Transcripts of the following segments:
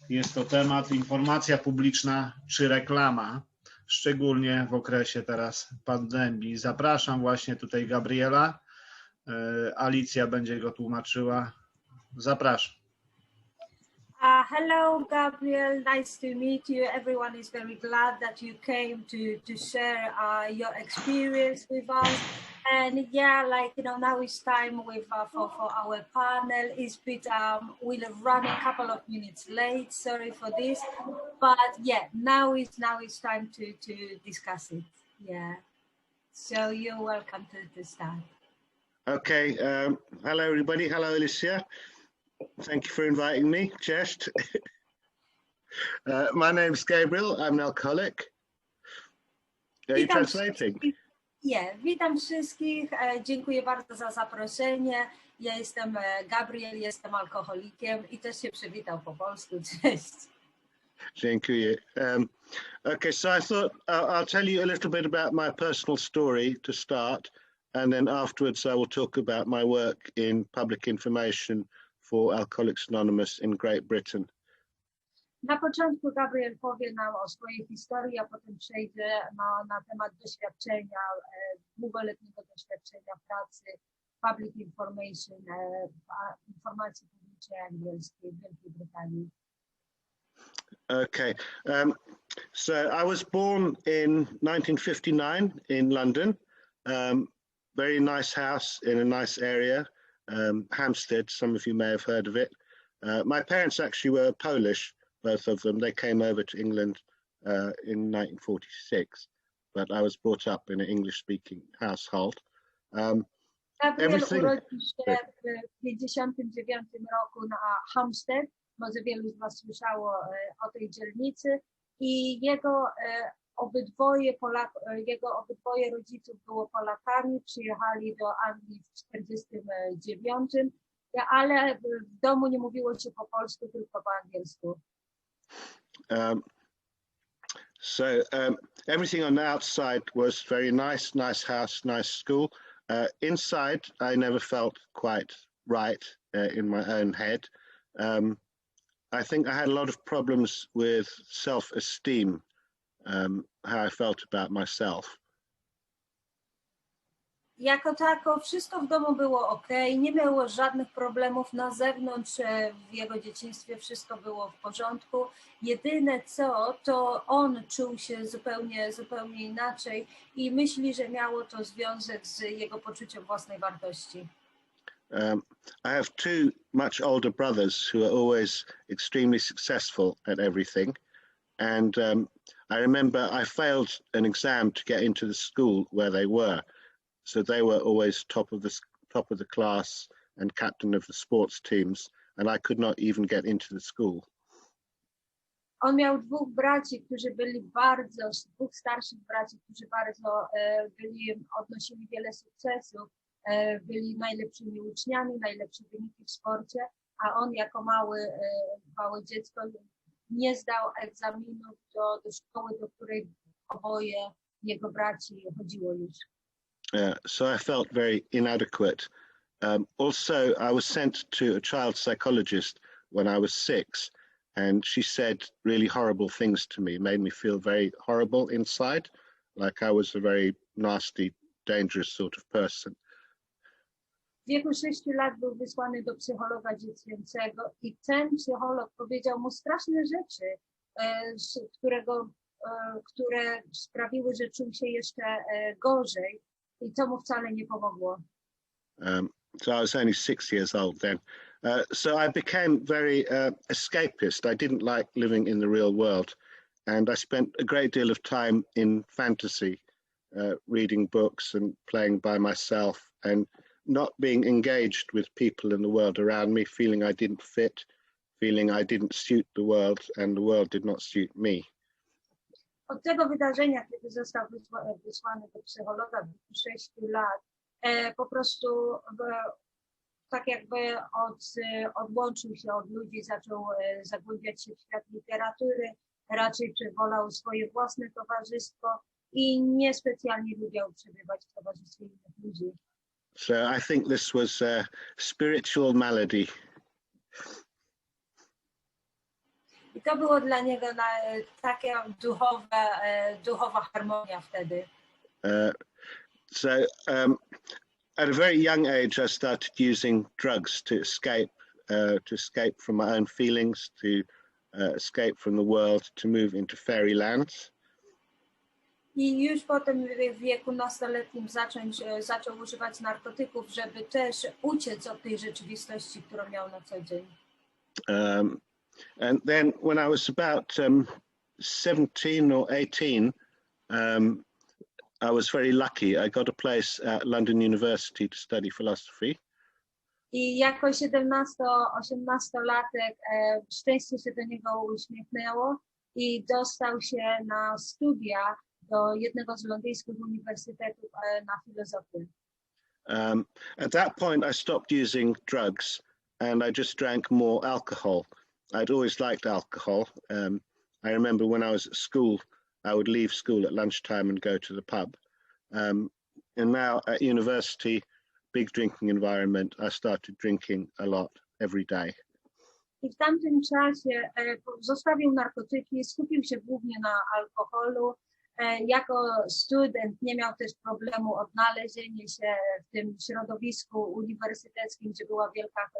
Jest to temat informacja publiczna czy reklama, szczególnie w okresie teraz pandemii. Zapraszam właśnie tutaj Gabriela. Alicja będzie go tłumaczyła. Zapraszam. Hello, Gabriel. Nice to meet you. Everyone is very glad that you came to share your experience with us. And yeah, like, you know, now it's time with for our panel. It's bit we'll run a couple of minutes late. Sorry for this, but yeah, now it's time to discuss it. Yeah, so you're welcome to start. Okay. Hello, everybody. Hello, Alicia. Thank you for inviting me. Cześć. My name's Gabriel. I'm an alcoholic. Are you translating? Yeah, witam wszystkich. Dziękuję bardzo za zaproszenie. Ja jestem Gabriel, jestem alkoholikiem i też się przywitał po polsku. Cześć. Dziękuję. Okay, so I thought I'll tell you a little bit about my personal story to start, and then afterwards I will talk about my work in public information for Alcoholics Anonymous in Great Britain. Na początku Gabriel powie nam o swojej historii, a potem przejdzie na temat doświadczenia, długoletniego doświadczenia pracy public information, informacji publicznej angielskiej w Wielkiej Brytanii. Okay, so I was born in 1959 in London. Very nice house in a nice area. Hampstead, some of you may have heard of it. My parents actually were Polish, both of them. They came over to England in 1946, but I was brought up in an English-speaking household. Gabriel urodził się w 1959 roku na Hampstead. Może wielu z was słyszało o tej dzielnicy i jego obydwoje rodziców było Polakami, przyjechali do Anglii w 1949, ale w domu nie mówiło się po polsku, tylko po angielsku. Everything on the outside was very nice, nice house, nice school. Inside, I never felt quite right in my own head. I think I had a lot of problems with self-esteem. How I felt about myself. Jako tako wszystko w domu było ok, nie miało żadnych problemów na zewnątrz, w jego dzieciństwie wszystko było w porządku. Jedyne co, to on czuł się zupełnie inaczej i myśli, że miało to związek z jego poczuciem własnej wartości. I have two much older brothers who are always extremely successful at everything. And I remember I failed an exam to get into the school where they were. So they were always top of the class and captain of the sports teams, and I could not even get into the school. On miał dwóch braci, którzy byli dwóch starszych braci, którzy bardzo odnosili wiele sukcesów, byli najlepszymi uczniami, najlepsze wyniki w sporcie, a on jako małe dziecko nie zdał egzaminów do szkoły, do której oboje jego braci chodziło już. So I felt very inadequate. Also, I was sent to a child psychologist when I was 6, and she said really horrible things to me, made me feel very horrible inside, like I was a very nasty, dangerous sort of person. W wieku 6 lat był wysłany do psychologa dziecięcego i ten psycholog powiedział mu straszne rzeczy, które sprawiły, że czuł się jeszcze gorzej i to mu wcale nie pomogło. So I was only 6 years old then. So I became very escapist. I didn't like living in the real world, and I spent a great deal of time in fantasy, reading books and playing by myself and not being engaged with people in the world around me, feeling I didn't fit, feeling I didn't suit the world and the world did not suit me. Od tego wydarzenia, kiedy został wysłany do psychologa w wieku 6 lat, po prostu tak jakby odłączył się od ludzi, zaczął zagłębiać się w świat literatury, raczej wolał swoje własne towarzystwo i niespecjalnie lubiał przebywać w towarzystwie innych ludzi. So I think this was a spiritual malady. I to było dla niego taka duchowa harmonia wtedy. So at a very young age, I started using drugs to escape from my own feelings, to escape from the world, to move into fairy lands. I już potem w wieku nastoletnim zaczął używać narkotyków, żeby też uciec od tej rzeczywistości, którą miał na co dzień. And then when I was about 17 or 18, I was very lucky. I got a place at London University to study philosophy. I jako 17-18-latek szczęście się do niego uśmiechnęło i dostał się na studia do jednego z londyńskich uniwersytetów na filozofię. At that point, I stopped using drugs and I just drank more alcohol. I'd always liked alcohol. I remember when I was at school, I would leave school at lunchtime and go to the pub. And now at university, big drinking environment, I started drinking a lot every day. I w tamtym czasie zostawił narkotyki, skupił się głównie na alkoholu. Jako student nie miał też problemu odnalezienia się w tym środowisku uniwersyteckim, gdzie była wielka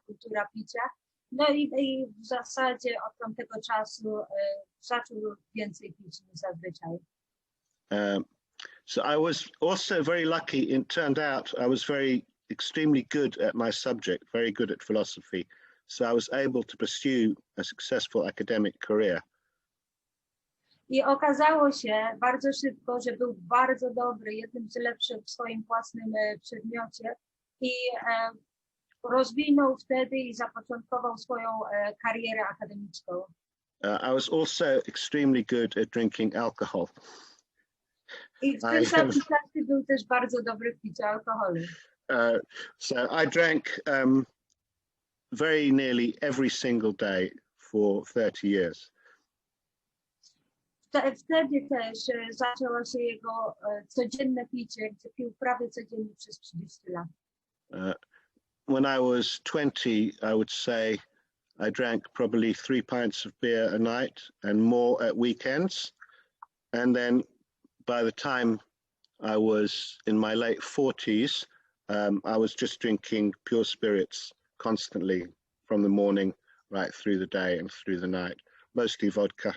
kultura picia. No i w zasadzie od tamtego czasu zaczął więcej pić niż zazwyczaj. So I was also very lucky. It turned out I was extremely good at my subject, very good at philosophy. So I was able to pursue a successful academic career. I okazało się bardzo szybko, że był bardzo dobry, jednym z lepszych w swoim własnym przedmiocie i rozwinął wtedy i zapoczątkował swoją karierę akademicką. I was also extremely good at drinking alcohol. I w tym samym czasie był też bardzo dobry w piciu alkoholu. So I drank very nearly every single day for 30 years. Wtedy też zaczęło się jego codzienne picie, gdzie pił prawie codziennie przez 30 lat. When I was 20, I would say I drank probably 3 pints of beer a night and more at weekends. And then by the time I was in my late 40s, I was just drinking pure spirits constantly from the morning right through the day and through the night, mostly vodka.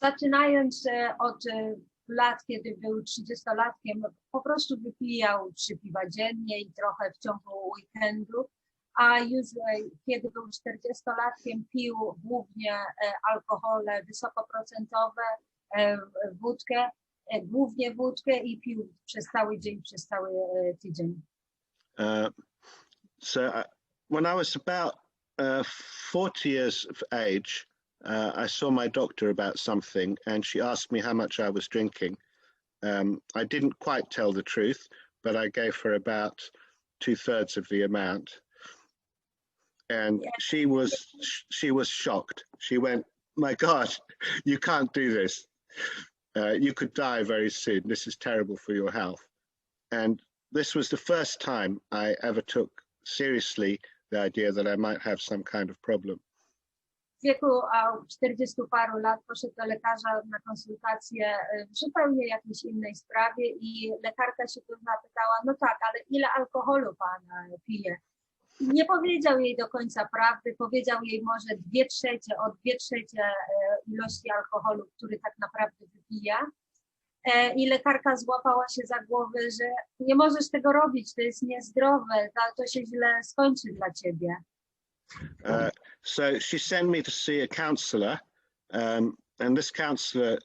Zaczynając od lat, kiedy był 30-latkiem, po prostu wypijał 3 piwa dziennie i trochę w ciągu weekendu, a już kiedy był 40-latkiem, pił głównie alkohole wysokoprocentowe, wódkę, głównie wódkę i pił przez cały dzień, przez cały tydzień. When I was about 40 years of age, I saw my doctor about something and she asked me how much I was drinking. I didn't quite tell the truth, but I gave her about 2/3 of the amount. And she was shocked. She went, "My God, you can't do this. You could die very soon. This is terrible for your health." And this was the first time I ever took seriously the idea that I might have some kind of problem. W wieku 40 paru lat poszedł do lekarza na konsultację w zupełnie jakiejś innej sprawie i lekarka się go zapytała, no tak, ale ile alkoholu pan pije? Nie powiedział jej do końca prawdy, powiedział jej może 2/3 ilości alkoholu, który tak naprawdę wypija. I lekarka złapała się za głowę, że nie możesz tego robić, to jest niezdrowe, to się źle skończy dla ciebie. So she sent me to see a counsellor, and this counsellor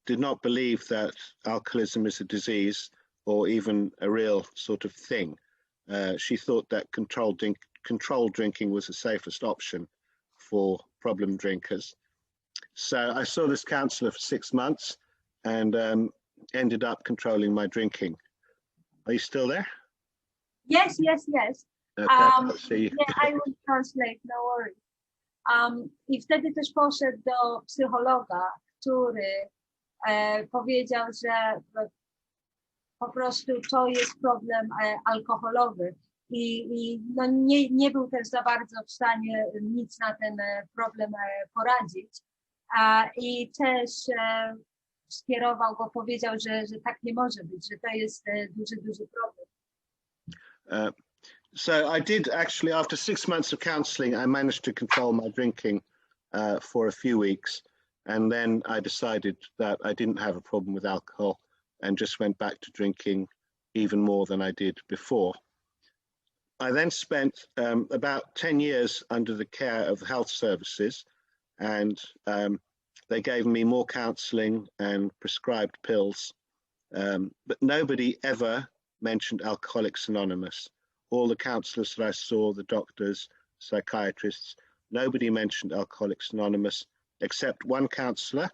did not believe that alcoholism is a disease or even a real sort of thing. She thought that controlled drinking was the safest option for problem drinkers. So I saw this counsellor for 6 months and ended up controlling my drinking. Are you still there? Yes. Okay, yeah, I will translate, no worries. I wtedy też poszedł do psychologa, który powiedział, że po prostu to jest problem alkoholowy i no nie był też za bardzo w stanie nic na ten problem poradzić. I też skierował go, powiedział, że tak nie może być, że to jest duży problem. So I did actually, after 6 months of counselling, I managed to control my drinking for a few weeks. And then I decided that I didn't have a problem with alcohol and just went back to drinking even more than I did before. I then spent about 10 years under the care of health services, and they gave me more counselling and prescribed pills, but nobody ever mentioned Alcoholics Anonymous. All the counsellors that I saw, the doctors, psychiatrists, nobody mentioned Alcoholics Anonymous except one counsellor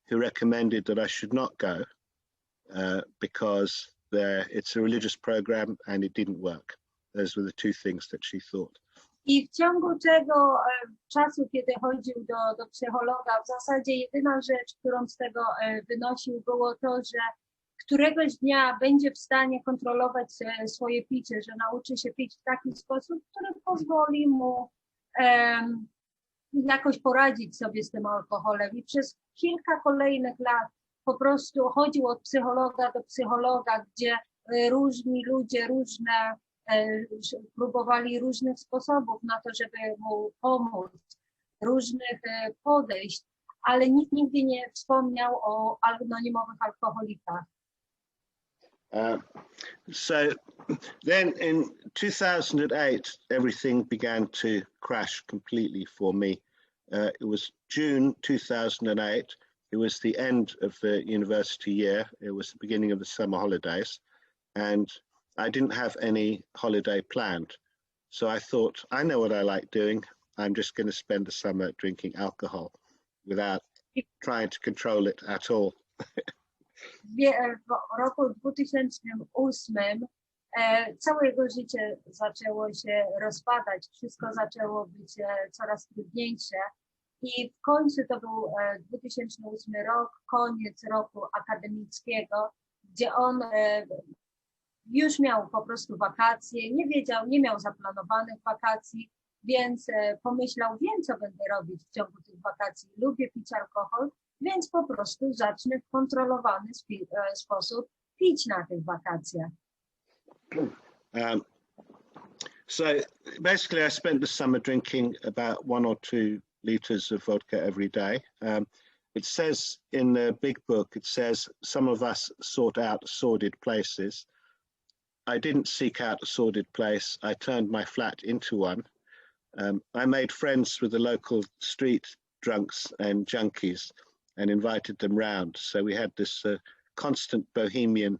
who recommended that I should not go because it's a religious program and it didn't work. Those were the two things that she thought. I w ciągu tego czasu, kiedy chodził do psychologa, w zasadzie jedyna rzecz, którą z tego wynosił, było to, że któregoś dnia będzie w stanie kontrolować swoje picie, że nauczy się pić w taki sposób, który pozwoli mu jakoś poradzić sobie z tym alkoholem. I przez kilka kolejnych lat po prostu chodził od psychologa do psychologa, gdzie różni ludzie, próbowali różnych sposobów na to, żeby mu pomóc, różnych podejść, ale nikt nigdy nie wspomniał o anonimowych alkoholikach. So then in 2008, everything began to crash completely for me. It was June 2008. It was the end of the university year. It was the beginning of the summer holidays, and I didn't have any holiday planned. So I thought, I know what I like doing. I'm just going to spend the summer drinking alcohol without trying to control it at all. W roku 2008 całe jego życie zaczęło się rozpadać, wszystko zaczęło być coraz trudniejsze i w końcu to był 2008 rok, koniec roku akademickiego, gdzie on już miał po prostu wakacje, nie miał zaplanowanych wakacji, więc pomyślał, wiem co będę robić w ciągu tych wakacji, lubię pić alkohol, więc po prostu zacznę w kontrolowany sposób pić na tych wakacjach. So basically I spent the summer drinking about 1 or 2 liters of vodka every day. It says in the big book, it says some of us sought out sordid places. I didn't seek out a sordid place. I turned my flat into one. I made friends with the local street drunks and junkies and invited them round. So we had this constant bohemian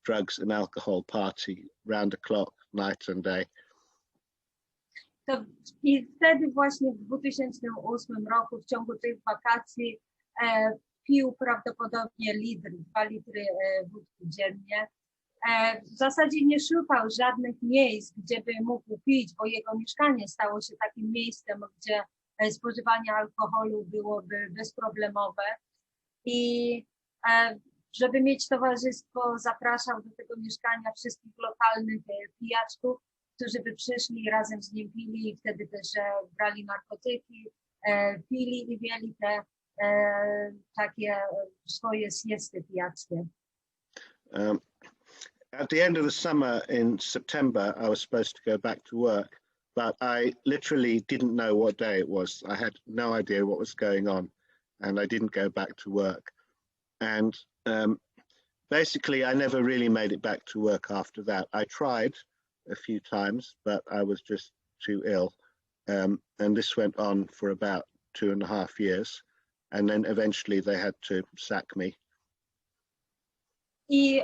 drugs and alcohol party round the clock, night and day. I wtedy właśnie w 2008 roku w ciągu tych wakacji pił prawdopodobnie 2 litry wódki dziennie. W zasadzie nie szukał żadnych miejsc, gdzie by mógł pić, bo jego mieszkanie stało się takim miejscem, gdzie spożywanie alkoholu byłoby bezproblemowe. I żeby mieć towarzystwo, zapraszał do tego mieszkania wszystkich lokalnych pijaczków, którzy by przyszli i razem z nim pili i wtedy też brali narkotyki, pili i mieli te takie swoje siesty pijackie. At the end of the summer in September, I was supposed to go back to work, but I literally didn't know what day it was. I had no idea what was going on, and I didn't go back to work. And basically, I never really made it back to work after that. I tried a few times, but I was just too ill. And this went on for about 2.5 years. And then eventually they had to sack me. I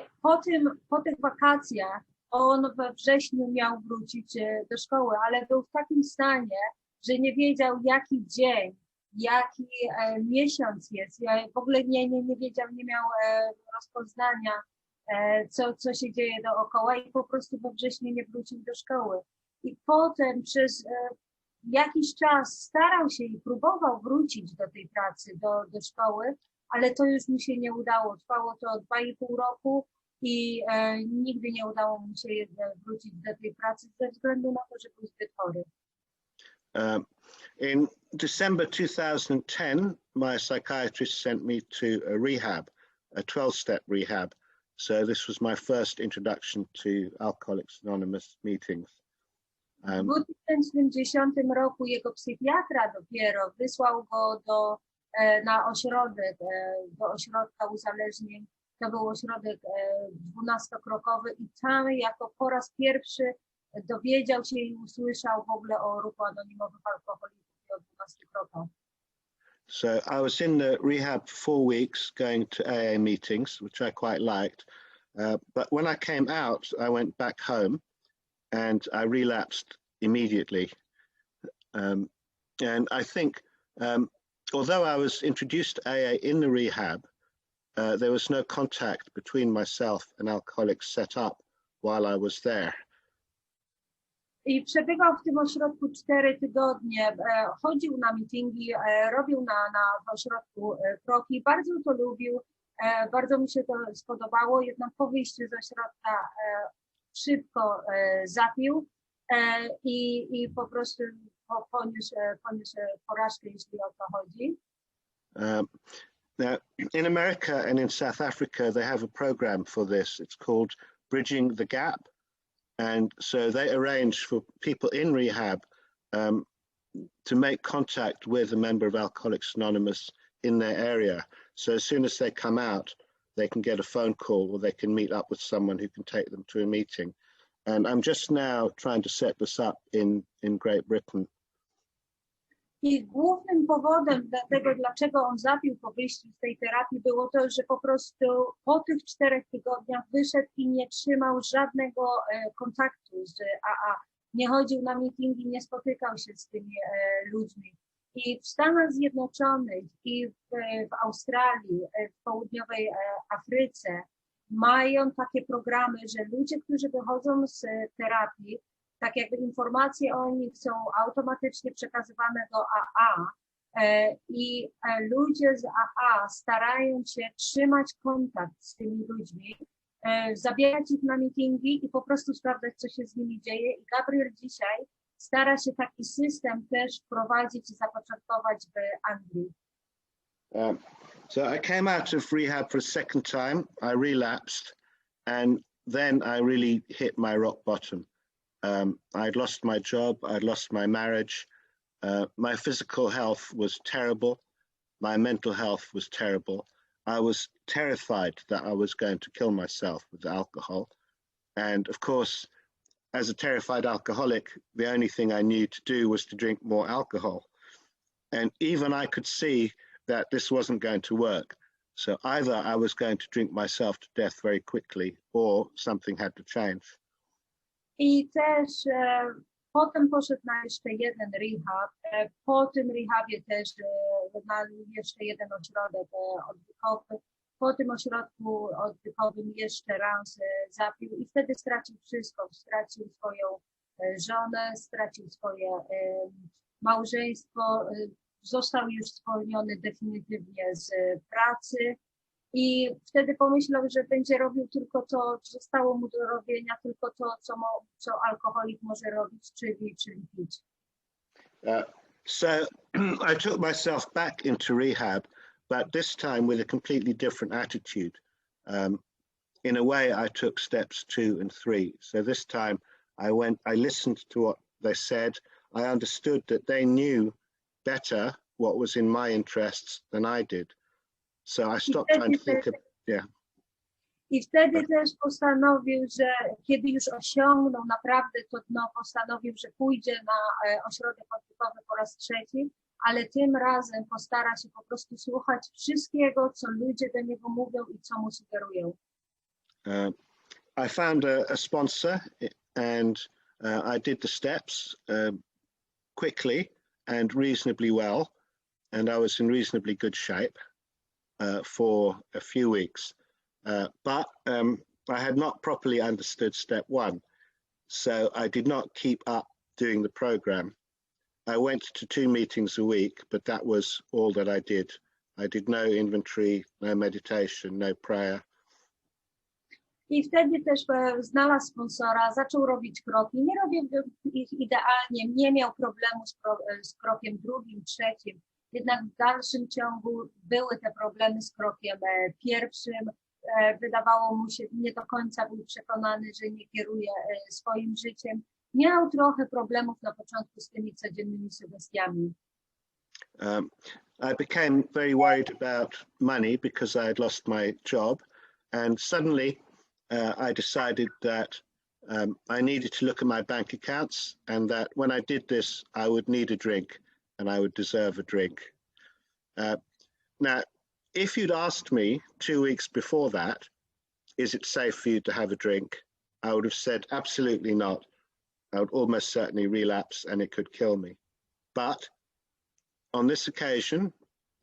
po tych wakacjach on we wrześniu miał wrócić do szkoły, ale był w takim stanie, że nie wiedział jaki dzień, jaki miesiąc jest. W ogóle nie wiedział, nie miał rozpoznania, co się dzieje dookoła i po prostu we wrześniu nie wrócił do szkoły. I potem przez jakiś czas starał się i próbował wrócić do tej pracy, do szkoły, ale to już mu się nie udało. Trwało to 2,5 roku i nigdy nie udało mu się wrócić do tej pracy ze względu na to, że był zbyt chory. In December 2010, my psychiatrist sent me to a rehab, a 12-step rehab. So this was my first introduction to Alcoholics Anonymous meetings. W 2010 roku jego psychiatra dopiero wysłał go na ośrodek, do ośrodka uzależnień. To był ośrodek 12-krokowy i tam jako po raz pierwszy dowiedział się i usłyszał w ogóle o ruchu anonimowych alkoholików i o 12 krokach. So I was in the rehab for 4 weeks going to AA meetings, which I quite liked. But when I came out, I went back home and I relapsed immediately. And I think, although I was introduced to AA in the rehab, there was no contact between myself and alcoholics set up while I was there. I przebywał w tym ośrodku 4 tygodnie, chodził na meetingi, robił w ośrodku kroki, bardzo to lubił, bardzo mi się to spodobało, jednak po wyjściu z ośrodka szybko zapił i po prostu poniósł porażkę, jeśli o to chodzi. Now, in America and in South Africa, they have a program for this. It's called Bridging the Gap. And so they arrange for people in rehab to make contact with a member of Alcoholics Anonymous in their area. So as soon as they come out, they can get a phone call or they can meet up with someone who can take them to a meeting. And I'm just now trying to set this up in Great Britain. I głównym powodem tego, dlaczego on zapił po wyjściu z tej terapii, było to, że po prostu po tych 4 tygodniach wyszedł i nie trzymał żadnego kontaktu z AA. Nie chodził na meetingi, nie spotykał się z tymi ludźmi. I w Stanach Zjednoczonych i w Australii, w południowej Afryce mają takie programy, że ludzie, którzy wychodzą z terapii, tak jakby informacje o nich są automatycznie przekazywane do AA i ludzie z AA starają się trzymać kontakt z tymi ludźmi, zabierać ich na meetingi i po prostu sprawdzać, co się z nimi dzieje. I Gabriel dzisiaj stara się taki system też wprowadzić i zapoczątkować w Anglii. So I came out of rehab for a second time. I relapsed and then I really hit my rock bottom. I'd lost my job, I'd lost my marriage, my physical health was terrible, my mental health was terrible. I was terrified that I was going to kill myself with alcohol. And of course, as a terrified alcoholic, the only thing I knew to do was to drink more alcohol. And even I could see that this wasn't going to work. So either I was going to drink myself to death very quickly or something had to change. I też potem poszedł na jeszcze jeden rehab. Po tym rehabie też na jeszcze jeden ośrodek odwykowy. Po tym ośrodku odwykowym jeszcze raz zapił i wtedy stracił wszystko. Stracił swoją żonę, stracił swoje małżeństwo, został już zwolniony definitywnie z pracy. I wtedy pomyślał, że będzie robił tylko to, co zostało mu do robienia, tylko to, co alkoholik może robić, czyli pić. So I took myself back into rehab, but this time with a completely different attitude. In a way, I took steps 2 and 3. So this time I listened to what they said. I understood that they knew better what was in my interests than I did. So I stopped trying to think of, yeah. I wtedy też postanowił, że kiedy już osiągnął naprawdę to dno, postanowił, że pójdzie na ośrodek odwykowy po raz 3, ale tym razem postara się po prostu słuchać wszystkiego, co ludzie do niego mówią i co mu sugerują. I found a sponsor and I did the steps quickly and reasonably well, and I was in reasonably good shape for a few weeks. But I had not properly understood step 1, so I did not keep up doing the program. I went to 2 meetings a week, but that was all that I did. I did no inventory, no meditation, no prayer. I wtedy też znalazł sponsora, zaczął robić kroki. Nie robił ich idealnie, nie miał problemu z krokiem drugim, trzecim. Jednak w dalszym ciągu były te problemy z krokiem pierwszym. Wydawało mu się, nie do końca był przekonany, że nie kieruje swoim życiem. Miał trochę problemów na początku z tymi codziennymi sugestiami. I became very worried about money because I had lost my job, and suddenly I decided that I needed to look at my bank accounts, and that when I did this, I would need a drink and I would deserve a drink. Now, if you'd asked me 2 weeks before that, is it safe for you to have a drink? I would have said absolutely not. I would almost certainly relapse and it could kill me. But on this occasion,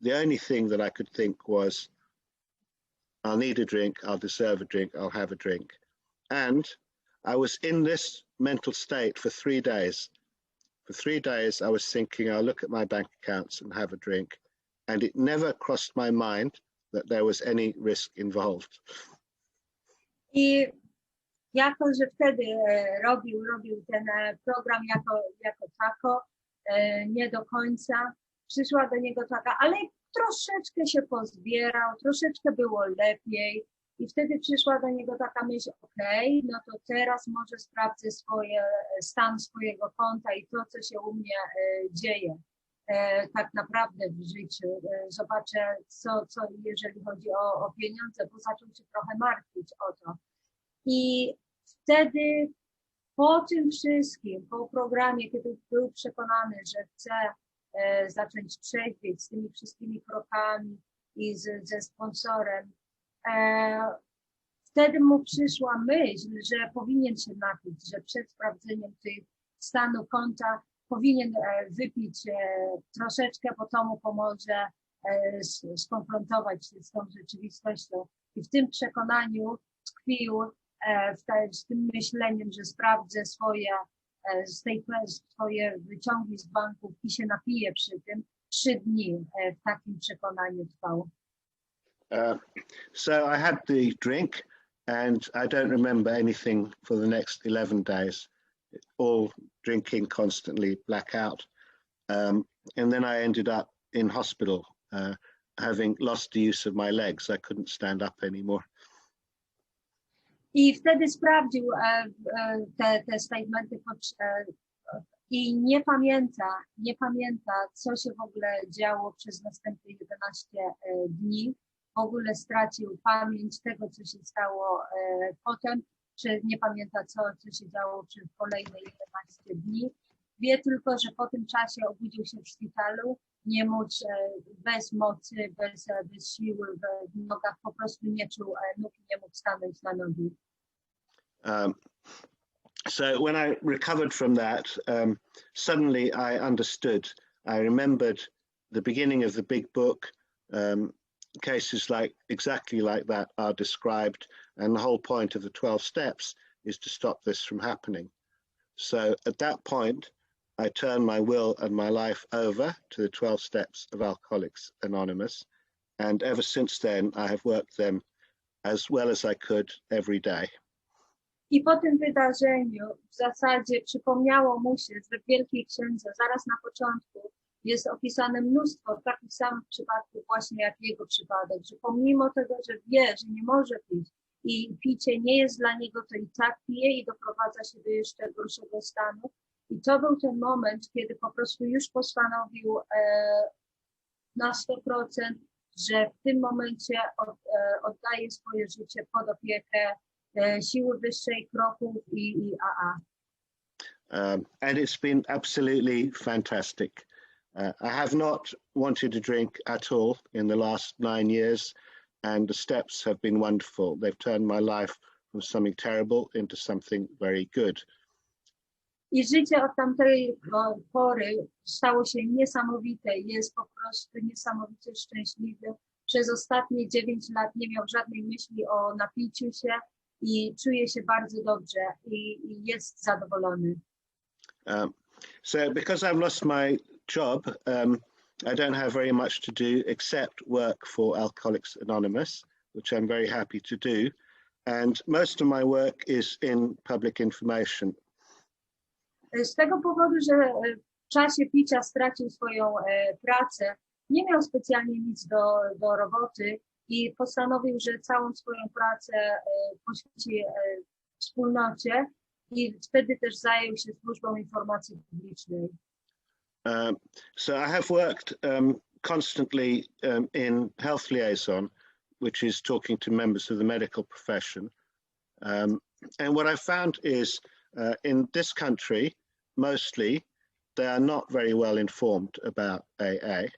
the only thing that I could think was, I'll need a drink, I'll deserve a drink, I'll have a drink. And I was in this mental state for 3 days. For 3 days, I was thinking, I'll look at my bank accounts and have a drink. And it never crossed my mind that there was any risk involved. I jako, że wtedy robił ten program jako tako, nie do końca, przyszła do niego taka, ale troszeczkę się pozbierał, troszeczkę było lepiej i wtedy przyszła do niego taka myśl, okej, no to teraz może sprawdzę stan swojego konta i to, co się u mnie dzieje tak naprawdę w życiu. Zobaczę, co jeżeli chodzi o pieniądze, bo zaczął się trochę martwić o to. I wtedy po tym wszystkim, po programie, kiedy był przekonany, że chce zacząć trzeźwieć z tymi wszystkimi krokami i ze sponsorem, wtedy mu przyszła myśl, że powinien się napić, że przed sprawdzeniem tych stanu konta powinien wypić troszeczkę, bo to mu pomoże skonfrontować się z tą rzeczywistością. I w tym przekonaniu tkwił, z tym myśleniem, że sprawdzę swoje wyciągi z banków i się napiję przy tym. 3 dni w takim przekonaniu trwał. So I had the drink and I don't remember anything for the next 11 days. All drinking constantly, blackout. And then I ended up in hospital, having lost the use of my legs. I couldn't stand up anymore. I wtedy sprawdził te statementy i nie pamięta, co się w ogóle działo przez następne 11 dni. W ogóle stracił pamięć tego, co się stało potem, czy nie pamięta, co się działo przez kolejne 11 dni. Wie tylko, że po tym czasie obudził się w szpitalu, nie mógł, bez mocy, bez siły w nogach, po prostu nie czuł nóg i nie mógł stanąć na nogi. So when I recovered from that, suddenly I understood. I remembered the beginning of the big book. Cases exactly like that are described, and the whole point of the 12 steps is to stop this from happening. So at that point, I turned my will and my life over to the 12 steps of Alcoholics Anonymous, and ever since then I have worked them as well as I could every day. I po tym wydarzeniu w zasadzie przypomniało mu się, że w Wielkiej Księdze zaraz na początku jest opisane mnóstwo takich samych przypadków właśnie jak jego przypadek, że pomimo tego, że wie, że nie może pić i picie nie jest dla niego, to i tak pije i doprowadza się do jeszcze gorszego stanu. I to był ten moment, kiedy po prostu już postanowił na 100%, że w tym momencie oddaje swoje życie pod opiekę siły wyższej, kroków i AA. And it's been absolutely fantastic. I have not wanted a drink at all in the last 9 years, and the steps have been wonderful. They've turned my life from something terrible into something very good. I życie od tamtej pory stało się niesamowite, jest po prostu niesamowicie szczęśliwy. Przez ostatnie 9 lat nie miał żadnej myśli o napiciu się i czuje się bardzo dobrze i jest zadowolony. So because I've lost my job, I don't have very much to do except work for Alcoholics Anonymous, which I'm very happy to do. and most of my work is in public information. Z tego powodu, że w czasie picia stracił swoją pracę, nie miał specjalnie nic do roboty i postanowił, że całą swoją pracę poświęci wspólnocie i wtedy też zajął się służbą informacji publicznej. So I have worked constantly in health liaison, which is talking to members of the medical profession. And what I've found is in this country, mostly, they are not very well informed about AA.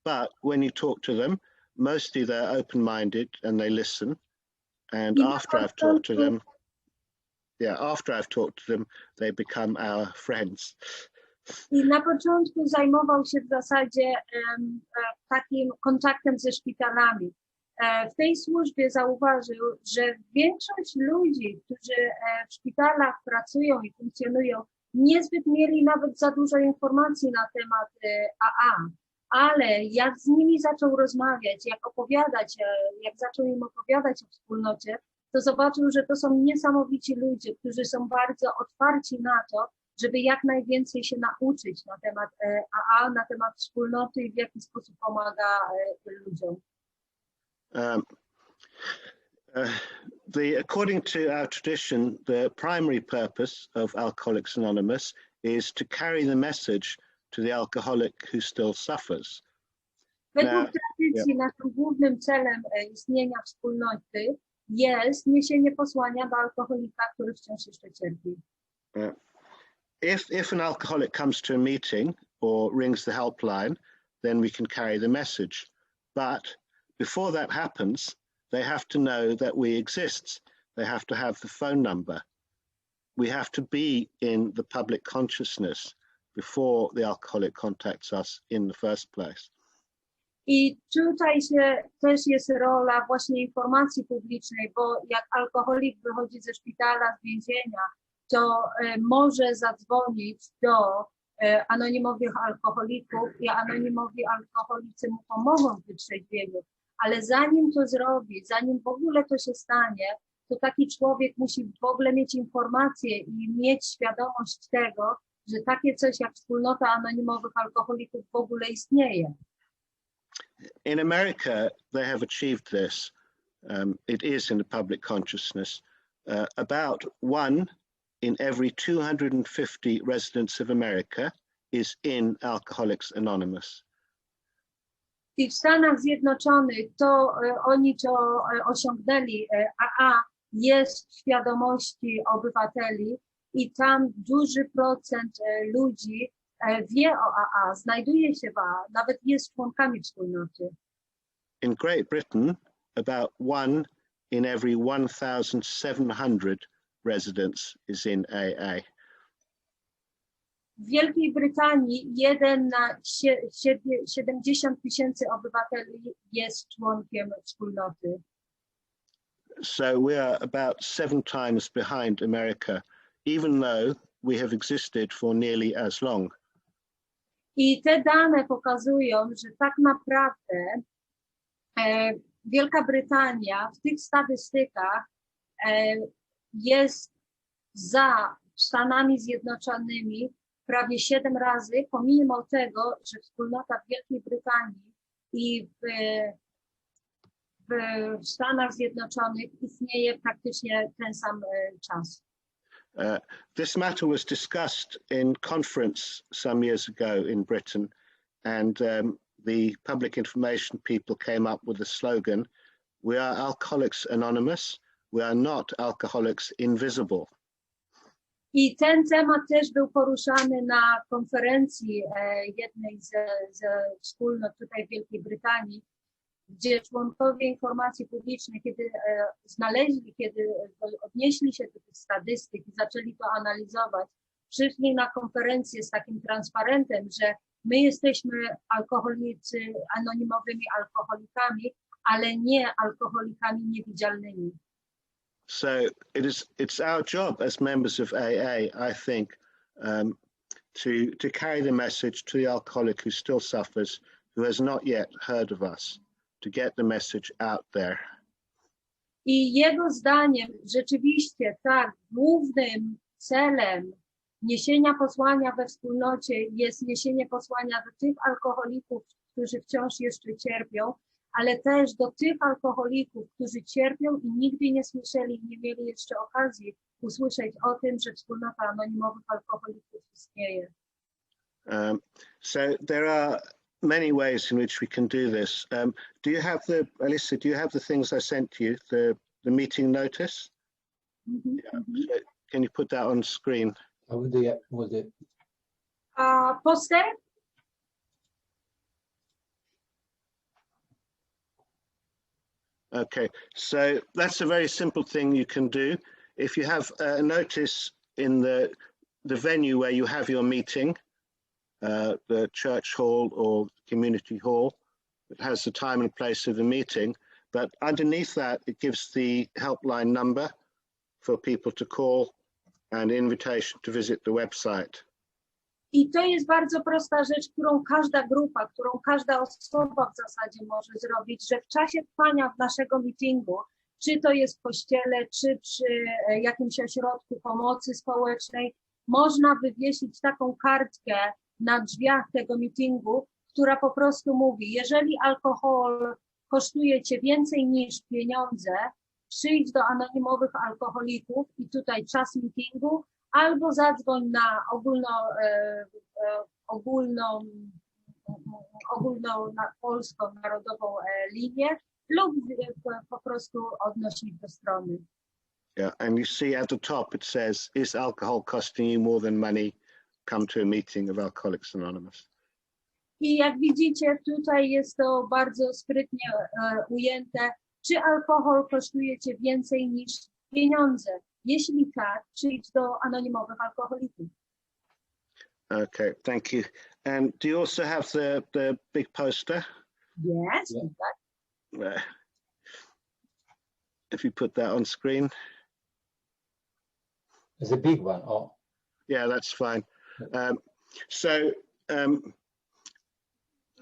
But when you talk to them, mostly they're open-minded and they listen. And after I've talked to them, they become our friends. I na początku zajmował się w zasadzie takim kontaktem ze szpitalami. W tej służbie zauważył, że większość ludzi, którzy w szpitalach pracują i funkcjonują, niezbyt mieli nawet za dużo informacji na temat AA, ale jak z nimi zaczął rozmawiać, jak zaczął im opowiadać o wspólnocie, to zobaczył, że to są niesamowici ludzie, którzy są bardzo otwarci na to, żeby jak najwięcej się nauczyć na temat AA, na temat wspólnoty i w jaki sposób pomaga ludziom. According to our tradition, the primary purpose of Alcoholics Anonymous is to carry the message to the alcoholic who still suffers. Według tradycji naszym głównym celem istnienia wspólnoty jest niesienie posłania do alkoholika, który wciąż jeszcze cierpi. If an alcoholic comes to a meeting or rings the helpline, then we can carry the message. But before that happens, they have to know that we exist. They have to have the phone number. We have to be in the public consciousness before the alcoholic contacts us in the first place. I tutaj też jest rola właśnie informacji publicznej, bo jak alkoholik wychodzi ze szpitala, z więzienia, to może zadzwonić do anonimowych alkoholików i anonimowi alkoholicy mu pomogą w wytrzeźwieniu. Ale zanim to zrobi, zanim w ogóle to się stanie, to taki człowiek musi w ogóle mieć informację i mieć świadomość tego, że takie coś jak wspólnota anonimowych alkoholików w ogóle istnieje. In America, they have achieved this. It is in the public consciousness. About 1 in every 250 residents of America is in Alcoholics Anonymous. I w Stanach Zjednoczonych oni to osiągnęli. AA jest w świadomości obywateli i tam duży procent ludzi wie o AA, znajduje się w AA, nawet jest członkami wspólnoty. In Great Britain, about 1 in every 1,700 residents is in AA. W Wielkiej Brytanii 1 na 70 000 obywateli jest członkiem wspólnoty. So we are about 7 times behind America, even though we have existed for nearly as long. I te dane pokazują, że tak naprawdę Wielka Brytania w tych statystykach jest za Stanami Zjednoczonymi prawie 7 razy, pomimo tego, że wspólnota w Wielkiej Brytanii i w Stanach Zjednoczonych istnieje praktycznie ten sam czas. This matter was discussed in conference some years ago in Britain, and the public information people came up with a slogan: "We are Alcoholics Anonymous, we are not Alcoholics Invisible." I ten temat też był poruszany na konferencji jednej ze wspólnot tutaj w Wielkiej Brytanii, gdzie członkowie informacji publicznej, kiedy odnieśli się do tych statystyk i zaczęli to analizować, przyszli na konferencję z takim transparentem, że my jesteśmy alkoholicy, anonimowymi alkoholikami, ale nie alkoholikami niewidzialnymi. So it's our job as members of AA, I think, to carry the message to the alcoholic who still suffers, who has not yet heard of us, to get the message out there. I jego zdaniem rzeczywiście tak, głównym celem niesienia posłania we wspólnocie jest niesienie posłania do tych alkoholików, którzy wciąż jeszcze cierpią, ale też do tych alkoholików, którzy cierpią i nigdy nie słyszeli, nie mieli jeszcze okazji usłyszeć o tym, że wspólnota anonimowych alkoholików istnieje. So there are many ways in which we can do this. Do you have Alyssa, do you have the things I sent you, the meeting notice? Yeah. So can you put that on screen? I will do it. Will do. Poster? Okay, so that's a very simple thing you can do. If you have a notice in the venue where you have your meeting, the church hall or community hall, it has the time and place of the meeting, but underneath that it gives the helpline number for people to call and invitation to visit the website. I to jest bardzo prosta rzecz, którą każda grupa, którą każda osoba w zasadzie może zrobić, że w czasie trwania naszego meetingu, czy to jest w kościele, czy przy jakimś ośrodku pomocy społecznej, można wywiesić taką kartkę na drzwiach tego meetingu, która po prostu mówi, jeżeli alkohol kosztuje cię więcej niż pieniądze, przyjdź do anonimowych alkoholików i tutaj czas meetingu, albo zadzwoń na ogólną polską narodową linię lub po prostu odnosić do strony. Yeah, and you see at the top it says, is alcohol costing you more than money? Come to a meeting of Alcoholics Anonymous. I jak widzicie, tutaj jest to bardzo sprytnie ujęte. Czy alkohol kosztuje cię więcej niż pieniądze? Jeśli tak, przyjdź do anonimowych alkoholików. Okay, thank you. And do you also have the big poster? Yes, Yeah. If you put that on screen. It's a big one. Oh. Yeah, that's fine.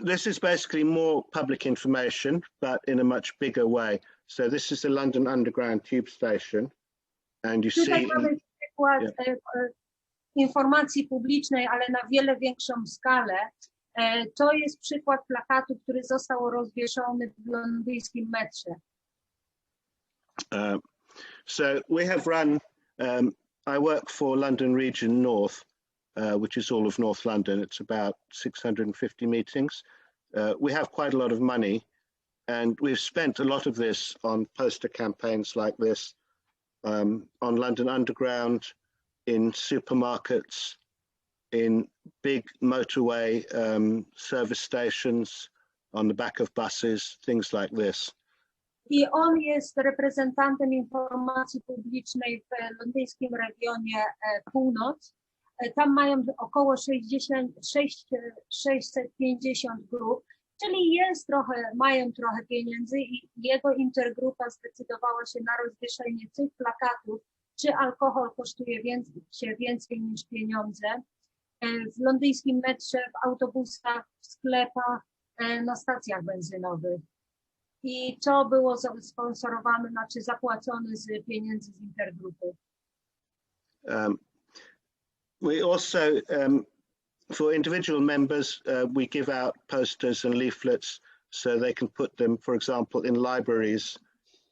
This is basically more public information, but in a much bigger way. So this is the London Underground tube station. And you Tutaj see... mamy przykład informacji publicznej, ale na wiele większą skalę. To jest przykład plakatu, który został rozwieszony w londyńskim metrze. So we have run, I work for London Region North, which is all of North London. It's about 650 meetings. We have quite a lot of money, and we've spent a lot of this on poster campaigns like this, on London Underground, in supermarkets, in big motorway service stations, on the back of buses, things like this. I on jest reprezentantem informacji publicznej w londyńskim regionie Północ. Tam mają około 650 grup, czyli mają trochę pieniędzy i jego intergrupa zdecydowała się na rozwieszenie tych plakatów, czy alkohol kosztuje więcej niż pieniądze. W londyńskim metrze, w autobusach, w sklepach, na stacjach benzynowych. I to było sponsorowane, znaczy zapłacone z pieniędzy z intergrupy. We also, for individual members, we give out posters and leaflets so they can put them, for example, in libraries,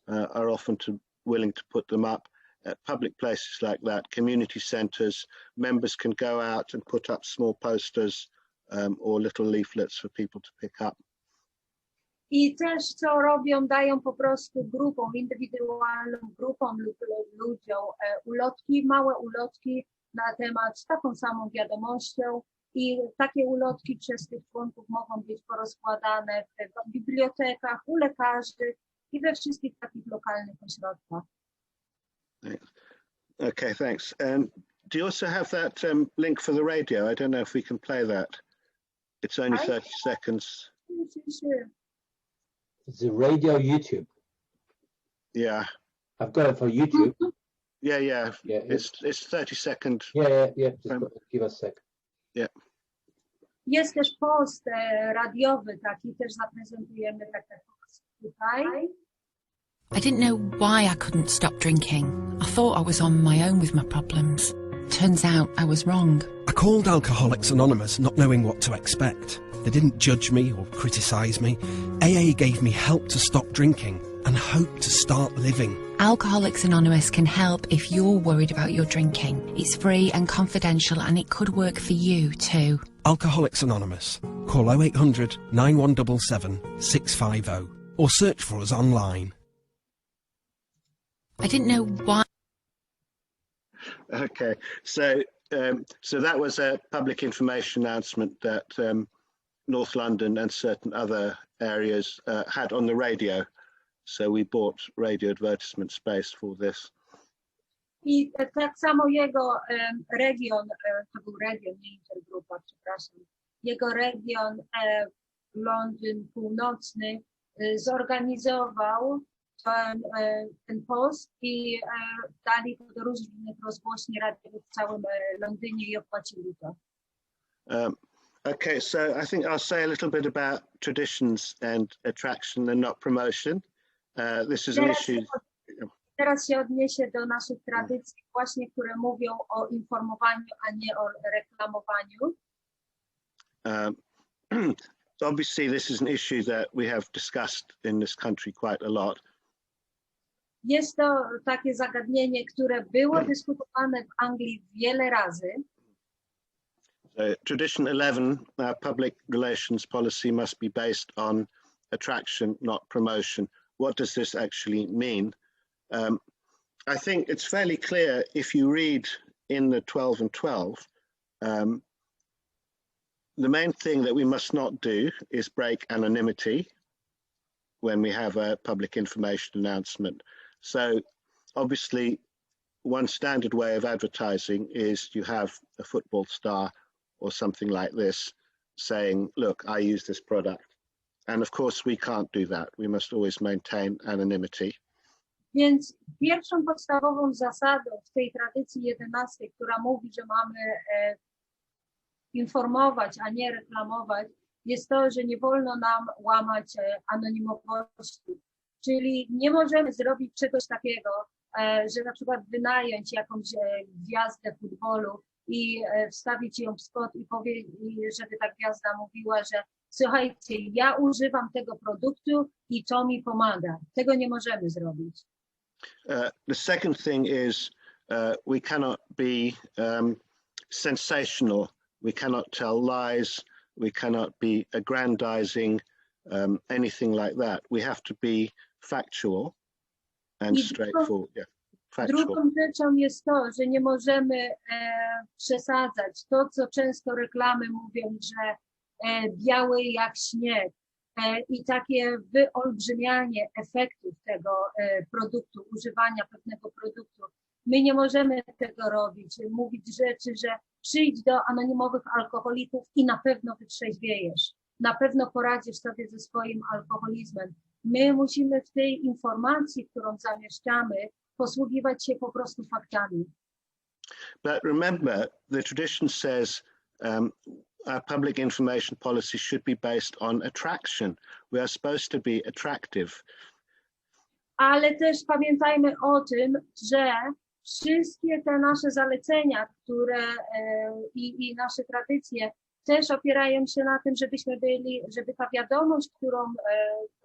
are often willing to put them up at public places like that, community centres. Members can go out and put up small posters or little leaflets for people to pick up. I też co robią, dają po prostu grupom, indywidualnym grupom lub ludziom ulotki, małe ulotki na temat taką samą wiadomością i takie ulotki przez tych członków mogą być porozkładane w bibliotekach, u lekarzy i we wszystkich takich lokalnych ośrodkach. Okay, thanks. Do you also have that link for the radio? I don't know if we can play that. It's only 30 seconds. Sure. It's a radio YouTube. Yeah. I've got it for YouTube. Yeah. It's 30 second. Yeah. Just give us a sec. Yeah. Jest też post radiowy taki, też zaprezentujemy tutaj. I didn't know why I couldn't stop drinking. I thought I was on my own with my problems. Turns out I was wrong. I called Alcoholics Anonymous not knowing what to expect. They didn't judge me or criticise me. AA gave me help to stop drinking and hope to start living. Alcoholics Anonymous can help if you're worried about your drinking. It's free and confidential and it could work for you too. Alcoholics Anonymous. Call 0800 9177 650 or search for us online. I didn't know why. Okay, so that was a public information announcement that North London and certain other areas had on the radio. So we bought radio advertisement space for this. I tak samo jego region, to był region, nie intergrupa, przepraszam, jego region Londyn Północny zorganizował ten post i dali to do różnych rozgłośni radiowych w całym Londynie i opłacili to. Okay, so I think I'll say a little bit about traditions and attraction and not promotion. This is an issue. Teraz się odniesie do naszych tradycji właśnie, które mówią o informowaniu, a nie o reklamowaniu. Obviously, this is an issue that we have discussed in this country quite a lot. Jest to takie zagadnienie, które było dyskutowane w Anglii wiele razy. Tradition 11, public relations policy must be based on attraction, not promotion. What does this actually mean? I think it's fairly clear if you read in the 12 and 12, the main thing that we must not do is break anonymity when we have a public information announcement. So obviously one standard way of advertising is you have a football star or something like this saying, look, I use this product. And of course we can't do that. We must always maintain anonymity. Więc pierwszą podstawową zasadą w tej tradycji 11, która mówi, że mamy informować, a nie reklamować, jest to, że nie wolno nam łamać anonimowości. Czyli nie możemy zrobić czegoś takiego, że na przykład wynająć jakąś gwiazdę futbolu i wstawić ją w spot i żeby ta gwiazda mówiła, że słuchajcie, ja używam tego produktu i to mi pomaga. Tego nie możemy zrobić. The second thing is we cannot be sensational. We cannot tell lies. We cannot be aggrandizing, anything like that. We have to be factual and straightforward. Yeah, factual. Drugą rzeczą jest to, że nie możemy przesadzać. To, co często reklamy mówią, że biały jak śnieg i takie wyolbrzymianie efektów tego produktu, używania pewnego produktu. My nie możemy tego robić, mówić rzeczy, że przyjdź do anonimowych alkoholików i na pewno wytrzeźwiejesz. Na pewno poradzisz sobie ze swoim alkoholizmem. My musimy w tej informacji, którą zamieszczamy, posługiwać się po prostu faktami. But remember, the tradition says our public information policy should be based on attraction. We are supposed to be attractive. Ale też pamiętajmy o tym, że wszystkie te nasze zalecenia, które i nasze tradycje też opierają się na tym, żeby ta wiadomość, którą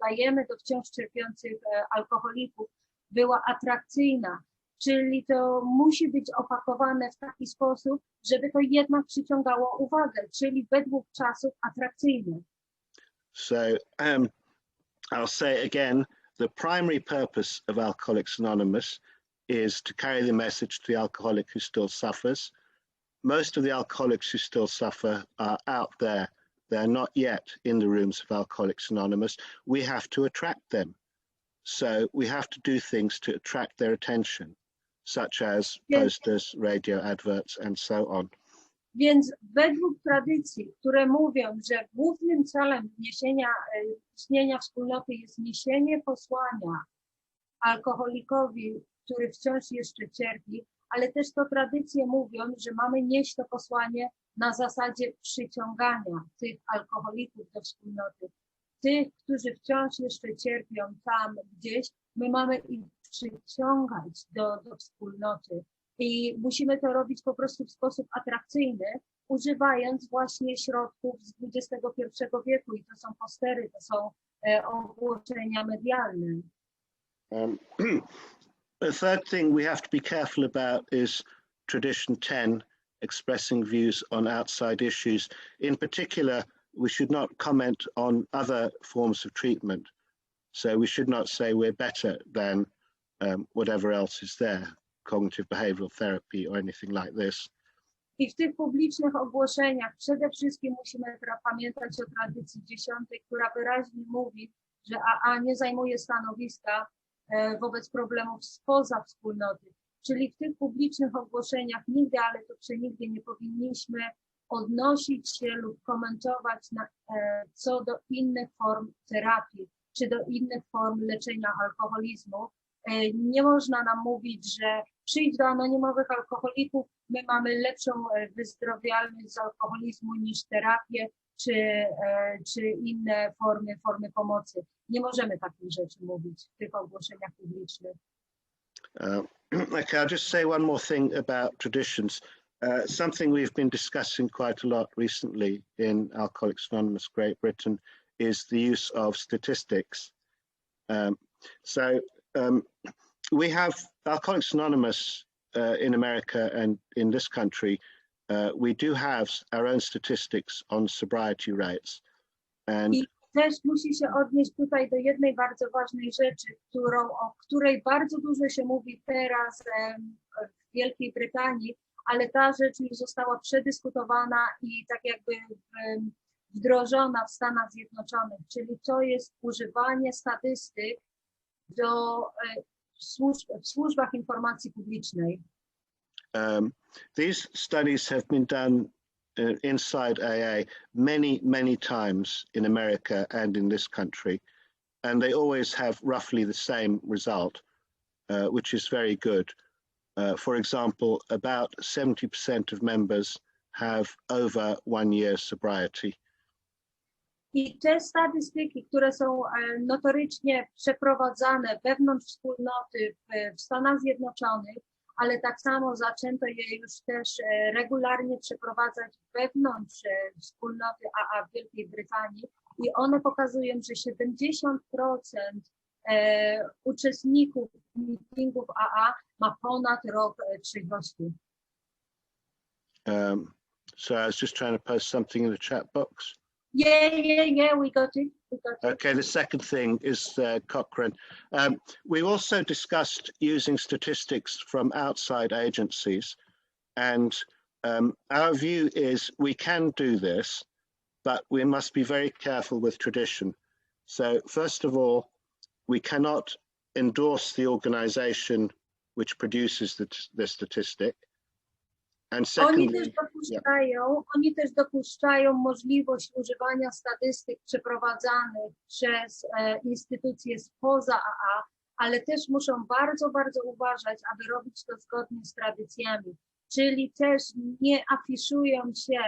dajemy do wciąż cierpiących alkoholików, była atrakcyjna. Czyli to musi być opakowane w taki sposób, żeby to jednak przyciągało uwagę, czyli według czasów atrakcyjnych. So I'll say again, the primary purpose of Alcoholics Anonymous is to carry the message to the alcoholic who still suffers. Most of the alcoholics who still suffer are out there. They're not yet in the rooms of Alcoholics Anonymous. We have to attract them. So we have to do things to attract their attention, such as posters, radio adverts, and so on. Więc według tradycji, które mówią, że głównym celem istnienia wspólnoty jest niesienie posłania alkoholikowi, który wciąż jeszcze cierpi, ale też to tradycje mówią, że mamy nieść to posłanie na zasadzie przyciągania tych alkoholików do wspólnoty. Tych, którzy wciąż jeszcze cierpią tam gdzieś, my mamy ich przyciągać do wspólnoty i musimy to robić po prostu w sposób atrakcyjny, używając właśnie środków z XXI wieku i to są postery, to są ogłoszenia medialne. The third thing we have to be careful about is tradition 10, expressing views on outside issues. In particular, we should not comment on other forms of treatment. So we should not say we're better than whatever else is there, cognitive behavioral therapy or anything like this. I w tych publicznych ogłoszeniach przede wszystkim musimy pamiętać o tradycji 10, która wyraźnie mówi, że AA nie zajmuje stanowiska wobec problemów spoza wspólnoty. Czyli w tych publicznych ogłoszeniach nigdy, ale to przenigdy nie powinniśmy odnosić się lub komentować co do innych form terapii, czy do innych form leczenia alkoholizmu. Nie można nam mówić, że przyjdź do anonimowych alkoholików, my mamy lepszą wyzdrowialność z alkoholizmu niż terapię, czy inne formy pomocy. Nie możemy takich rzeczy mówić w tych ogłoszeniach publicznych. Okay, I'll just say one more thing about traditions. Something we've been discussing quite a lot recently in Alcoholics Anonymous Great Britain is the use of statistics. We have Alcoholics Anonymous in America and in this country. We do have our own statistics on sobriety rates. I też musi się odnieść tutaj do jednej bardzo ważnej rzeczy, o której bardzo dużo się mówi teraz w Wielkiej Brytanii, ale ta rzecz już została przedyskutowana i tak jakby wdrożona w Stanach Zjednoczonych, czyli to jest używanie statystyk w służbach informacji publicznej. These studies have been done inside AA many times in America and in this country, and they always have roughly the same result, which is very good. For example, about 70% of members have over 1 year sobriety. I te statystyki, które są notorycznie przeprowadzane wewnątrz wspólnoty w Stanach Zjednoczonych, ale tak samo zaczęto je już też regularnie przeprowadzać wewnątrz wspólnoty AA w Wielkiej Brytanii i one pokazują, że 70% uczestników meetingów AA ma ponad rok trzeźwości. So I was just trying to post something in the chat box. Yeah, we got it. Okay, the second thing is Cochrane. We also discussed using statistics from outside agencies, and our view is we can do this, but we must be very careful with tradition. So first of all, we cannot endorse the organization which produces the statistic. And secondly, oni też dopuszczają możliwość używania statystyk przeprowadzanych przez instytucje spoza AA, ale też muszą bardzo uważać, aby robić to zgodnie z tradycjami. Czyli też nie afiszują się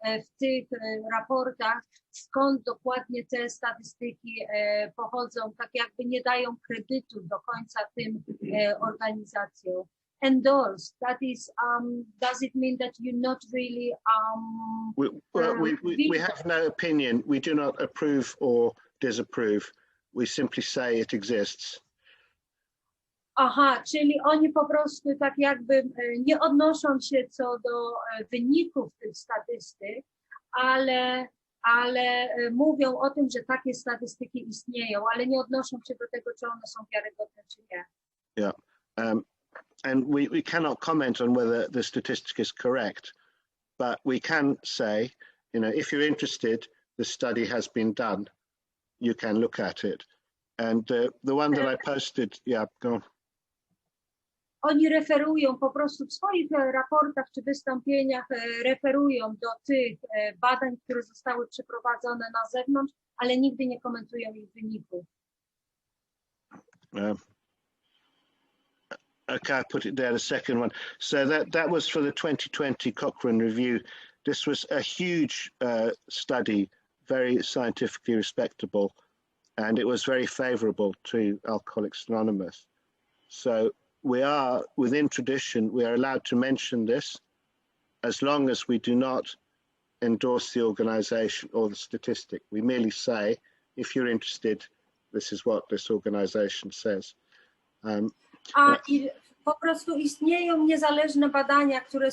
w tych raportach, skąd dokładnie te statystyki pochodzą, tak jakby nie dają kredytu do końca tym organizacjom. Endorse, that is, does it mean that you not really we have no opinion. We do not approve or disapprove. We simply say it exists. Aha, czyli oni po prostu tak jakby nie odnoszą się co do wyników tych statystyk, ale mówią o tym, że takie statystyki istnieją, ale nie odnoszą się do tego, czy one są wiarygodne, czy nie. Yeah. And we cannot comment on whether the statistic is correct, but we can say, if you're interested, the study has been done. You can look at it. And the one that I posted, yeah, go on. Oni referują po prostu w swoich raportach czy wystąpieniach, referują do tych badań, które zostały przeprowadzone na zewnątrz, ale nigdy nie komentują ich wyników. Okay, I put it there, the second one. So that was for the 2020 Cochrane Review. This was a huge study, very scientifically respectable. and it was very favorable to Alcoholics Anonymous. So we are, within tradition, we are allowed to mention this as long as we do not endorse the organization or the statistic. We merely say, if you're interested, this is what this organization says. Po prostu istnieją niezależne badania, które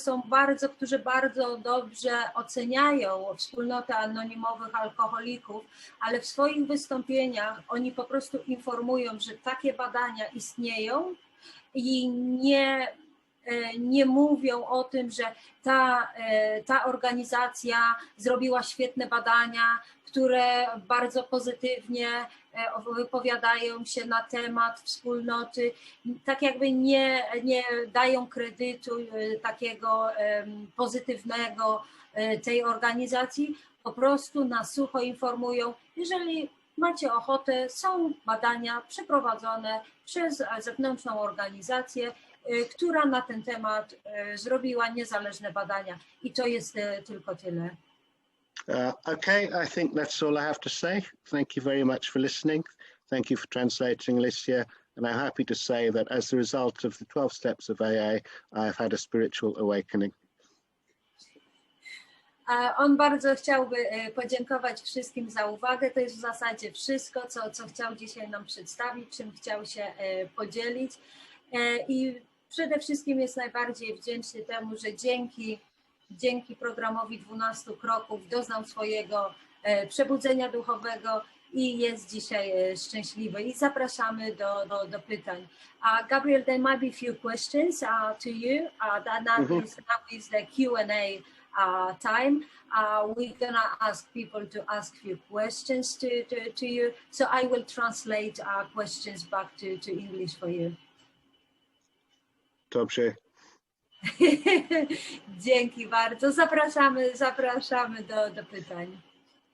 bardzo dobrze oceniają wspólnotę anonimowych alkoholików, ale w swoich wystąpieniach oni po prostu informują, że takie badania istnieją i nie mówią o tym, że ta organizacja zrobiła świetne badania, które bardzo pozytywnie wypowiadają się na temat wspólnoty, tak jakby nie dają kredytu takiego pozytywnego tej organizacji, po prostu na sucho informują, jeżeli macie ochotę, są badania przeprowadzone przez zewnętrzną organizację, która na ten temat zrobiła niezależne badania i to jest tylko tyle. Okay, I think that's all I have to say. Thank you very much for listening. Thank you for translating, Alicia. And I'm happy to say that as a result of the 12 steps of AA, I've had a spiritual awakening. On bardzo chciałby podziękować wszystkim za uwagę. To jest w zasadzie wszystko, co chciał dzisiaj nam przedstawić, czym chciał się podzielić. I przede wszystkim jest najbardziej wdzięczny temu, że dzięki programowi 12 kroków doznał swojego przebudzenia duchowego i jest dzisiaj szczęśliwy. I zapraszamy do pytań. Gabriel, there might be a few questions to you. Now is the Q&A time. We're gonna ask people to ask few questions to you. So I will translate questions back to English for you. Dobrze. Dzięki bardzo. Zapraszamy do pytań.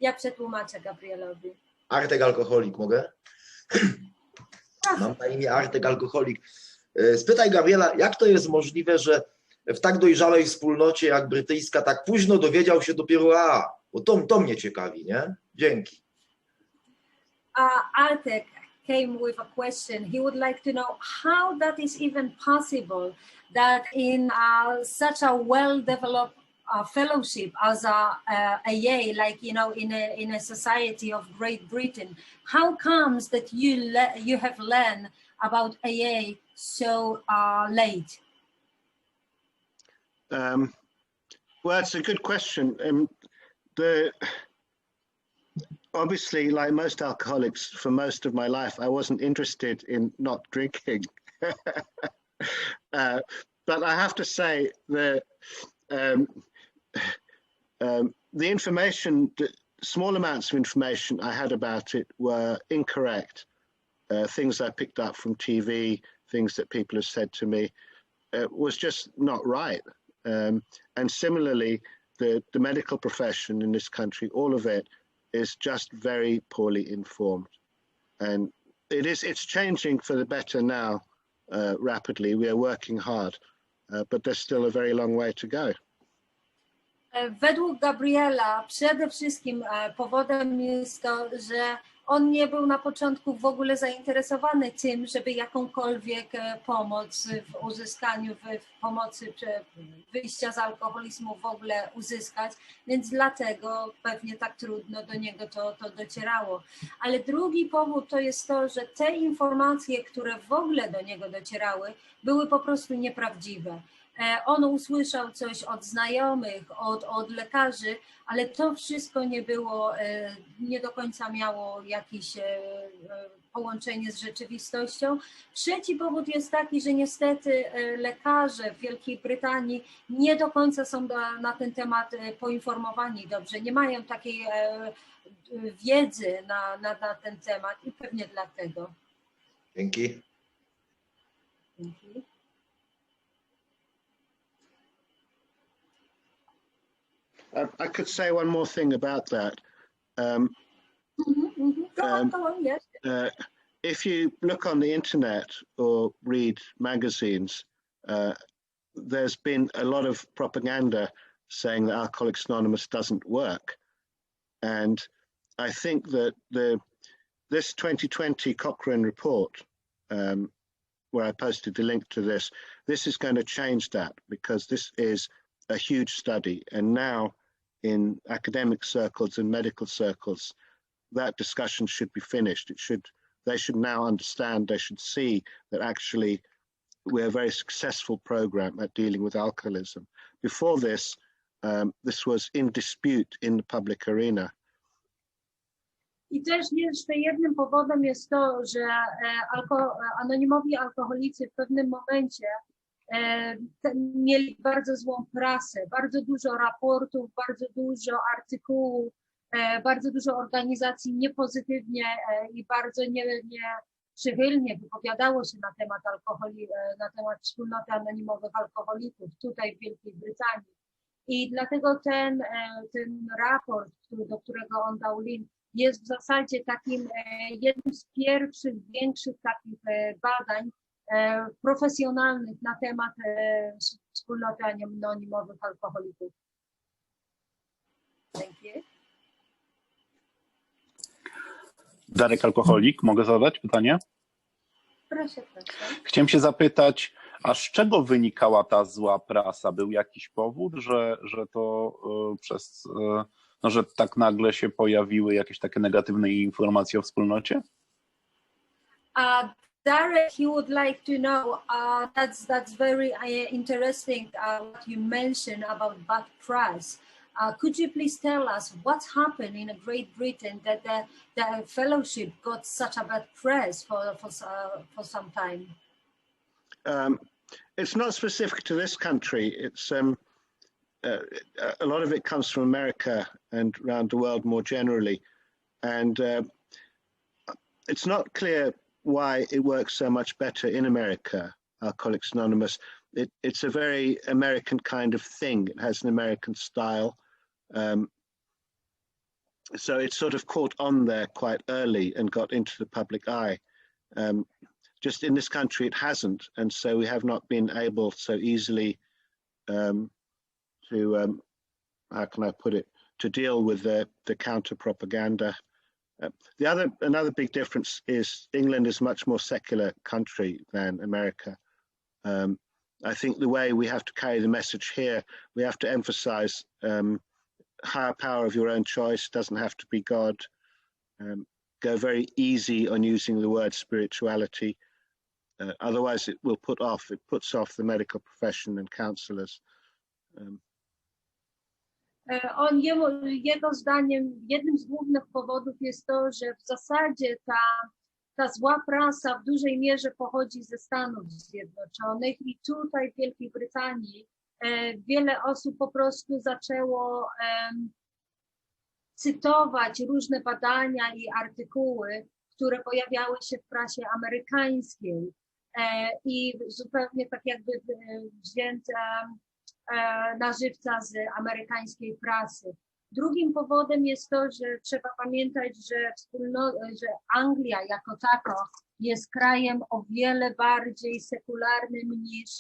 Ja przetłumaczę Gabrielowi. Artek Alkoholik, mogę? Mam na imię Artek Alkoholik. Spytaj Gabriela, jak to jest możliwe, że w tak dojrzałej wspólnocie jak brytyjska tak późno dowiedział się dopiero bo to mnie ciekawi, nie? Dzięki. Artek came with a question. He would like to know how that is even possible that in such a well-developed fellowship as AA, like in a society of Great Britain, how comes that you have learned about AA so late? Well, it's a good question. Obviously, like most alcoholics, for most of my life, I wasn't interested in not drinking. But I have to say that the information, the small amounts of information I had about it were incorrect. Things I picked up from TV, things that people have said to me, was just not right. And similarly, the medical profession in this country, all of it is just very poorly informed. And it's changing for the better now, rapidly. We are working hard, but there's still a very long way to go. Według Gabriela przede wszystkim powodem jest to, że on nie był na początku w ogóle zainteresowany tym, żeby jakąkolwiek pomoc w uzyskaniu, w pomocy wyjścia z alkoholizmu w ogóle uzyskać, więc dlatego pewnie tak trudno do niego to docierało. Ale drugi powód to jest to, że te informacje, które w ogóle do niego docierały, były po prostu nieprawdziwe. On usłyszał coś od znajomych, od lekarzy, ale to wszystko nie do końca miało jakieś połączenie z rzeczywistością. Trzeci powód jest taki, że niestety lekarze w Wielkiej Brytanii nie do końca są na ten temat poinformowani dobrze, nie mają takiej wiedzy na ten temat i pewnie dlatego. Dzięki. Dzięki. I could say one more thing about that. Go on, yes. If you look on the internet or read magazines, there's been a lot of propaganda saying that Alcoholics Anonymous doesn't work. And I think that this 2020 Cochrane report, where I posted the link to this is going to change that, because this is a huge study, and now in academic circles and medical circles, that discussion should be finished. They should now understand, they should see that actually we're a very successful program at dealing with alcoholism. Before this, this was in dispute in the public arena. I też jeszcze jednym powodem jest to, że anonimowi alkoholicy w pewnym momencie mieli bardzo złą prasę, bardzo dużo raportów, bardzo dużo artykułów, bardzo dużo organizacji niepozytywnie i bardzo nieprzychylnie wypowiadało się na temat na temat wspólnoty anonimowych alkoholików tutaj w Wielkiej Brytanii. I dlatego ten raport, do którego on dał link, jest w zasadzie takim jednym z pierwszych, większych takich badań profesjonalnych na temat wspólnoty anonimowych alkoholików. Thank you. Darek Alkoholik, mogę zadać pytanie? Proszę, proszę. Chciałem się zapytać, a z czego wynikała ta zła prasa? Był jakiś powód, że to że tak nagle się pojawiły jakieś takie negatywne informacje o wspólnocie? Derek, he would like to know, that's very interesting what you mentioned about bad press. Could you please tell us what happened in Great Britain that the fellowship got such a bad press for some time? It's not specific to this country. It's a lot of it comes from America and around the world more generally, and it's not clear why it works so much better in America, Alcoholics Anonymous. It's a very American kind of thing. It has an American style. So it sort of caught on there quite early and got into the public eye. Just in this country, it hasn't. And so we have not been able so easily to, how can I put it, to deal with the counter propaganda. Another big difference is England is a much more secular country than America. I think the way we have to carry the message here, we have to emphasize higher power of your own choice, doesn't have to be God. Go very easy on using the word spirituality. Otherwise it puts off the medical profession and counselors. Jego zdaniem jednym z głównych powodów jest to, że w zasadzie ta zła prasa w dużej mierze pochodzi ze Stanów Zjednoczonych i tutaj w Wielkiej Brytanii wiele osób po prostu zaczęło cytować różne badania i artykuły, które pojawiały się w prasie amerykańskiej i zupełnie tak jakby wzięte na żywca z amerykańskiej prasy. Drugim powodem jest to, że trzeba pamiętać, że Anglia jako taka jest krajem o wiele bardziej sekularnym niż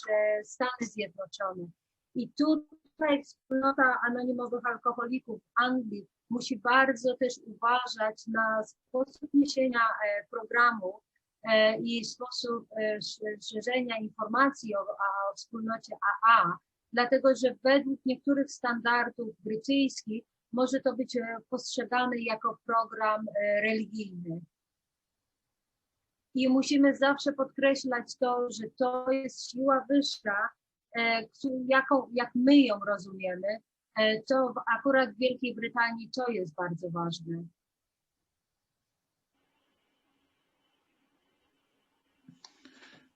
Stany Zjednoczone. I tutaj wspólnota anonimowych alkoholików w Anglii musi bardzo też uważać na sposób niesienia programu i sposób szerzenia informacji o wspólnocie AA, dlatego że według niektórych standardów brytyjskich może to być postrzegane jako program religijny. I musimy zawsze podkreślać to, że to jest siła wyższa, jak my ją rozumiemy, to akurat w Wielkiej Brytanii to jest bardzo ważne.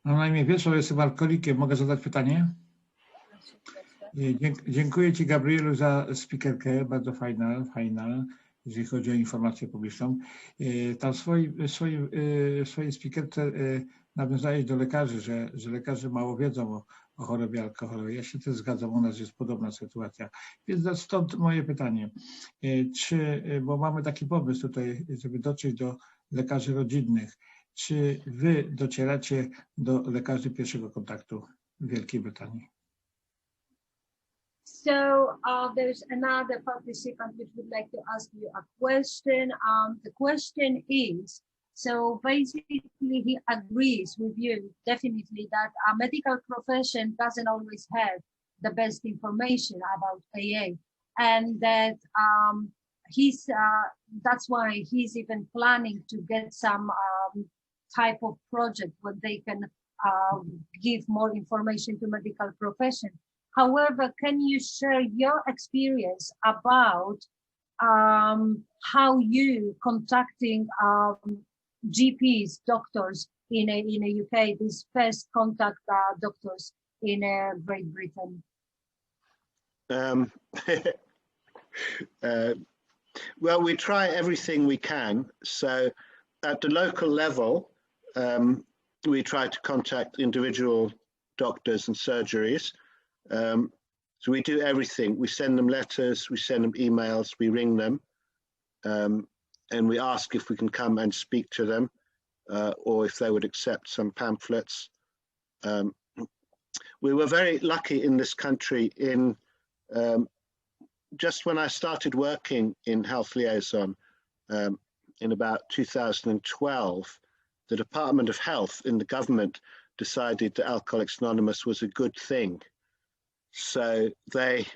Mam na imię Wiesław, jestem alkoholikiem. Mogę zadać pytanie? Dziękuję Ci, Gabrielu, za speakerkę, bardzo fajna, jeżeli chodzi o informację publiczną. Tam w swojej speakerce nawiązałeś do lekarzy, że lekarze mało wiedzą o chorobie alkoholowej. Ja się też zgadzam, u nas jest podobna sytuacja. Więc stąd moje pytanie. Bo mamy taki pomysł tutaj, żeby dotrzeć do lekarzy rodzinnych. Czy Wy docieracie do lekarzy pierwszego kontaktu w Wielkiej Brytanii? So there's another participant which would like to ask you a question. The question is, So basically, he agrees with you definitely that a medical profession doesn't always have the best information about AA, and that that's why he's even planning to get some type of project where they can give more information to medical profession. However, can you share your experience about how you contacting GPs, doctors in a UK, these first contact doctors in Great Britain? Well, we try everything we can. So at the local level, we try to contact individual doctors and surgeries. So we do everything. We send them letters, we send them emails, we ring them, and we ask if we can come and speak to them, or if they would accept some pamphlets. We were very lucky in this country in just when I started working in Health Liaison in about 2012, the Department of Health in the government decided that Alcoholics Anonymous was a good thing. So they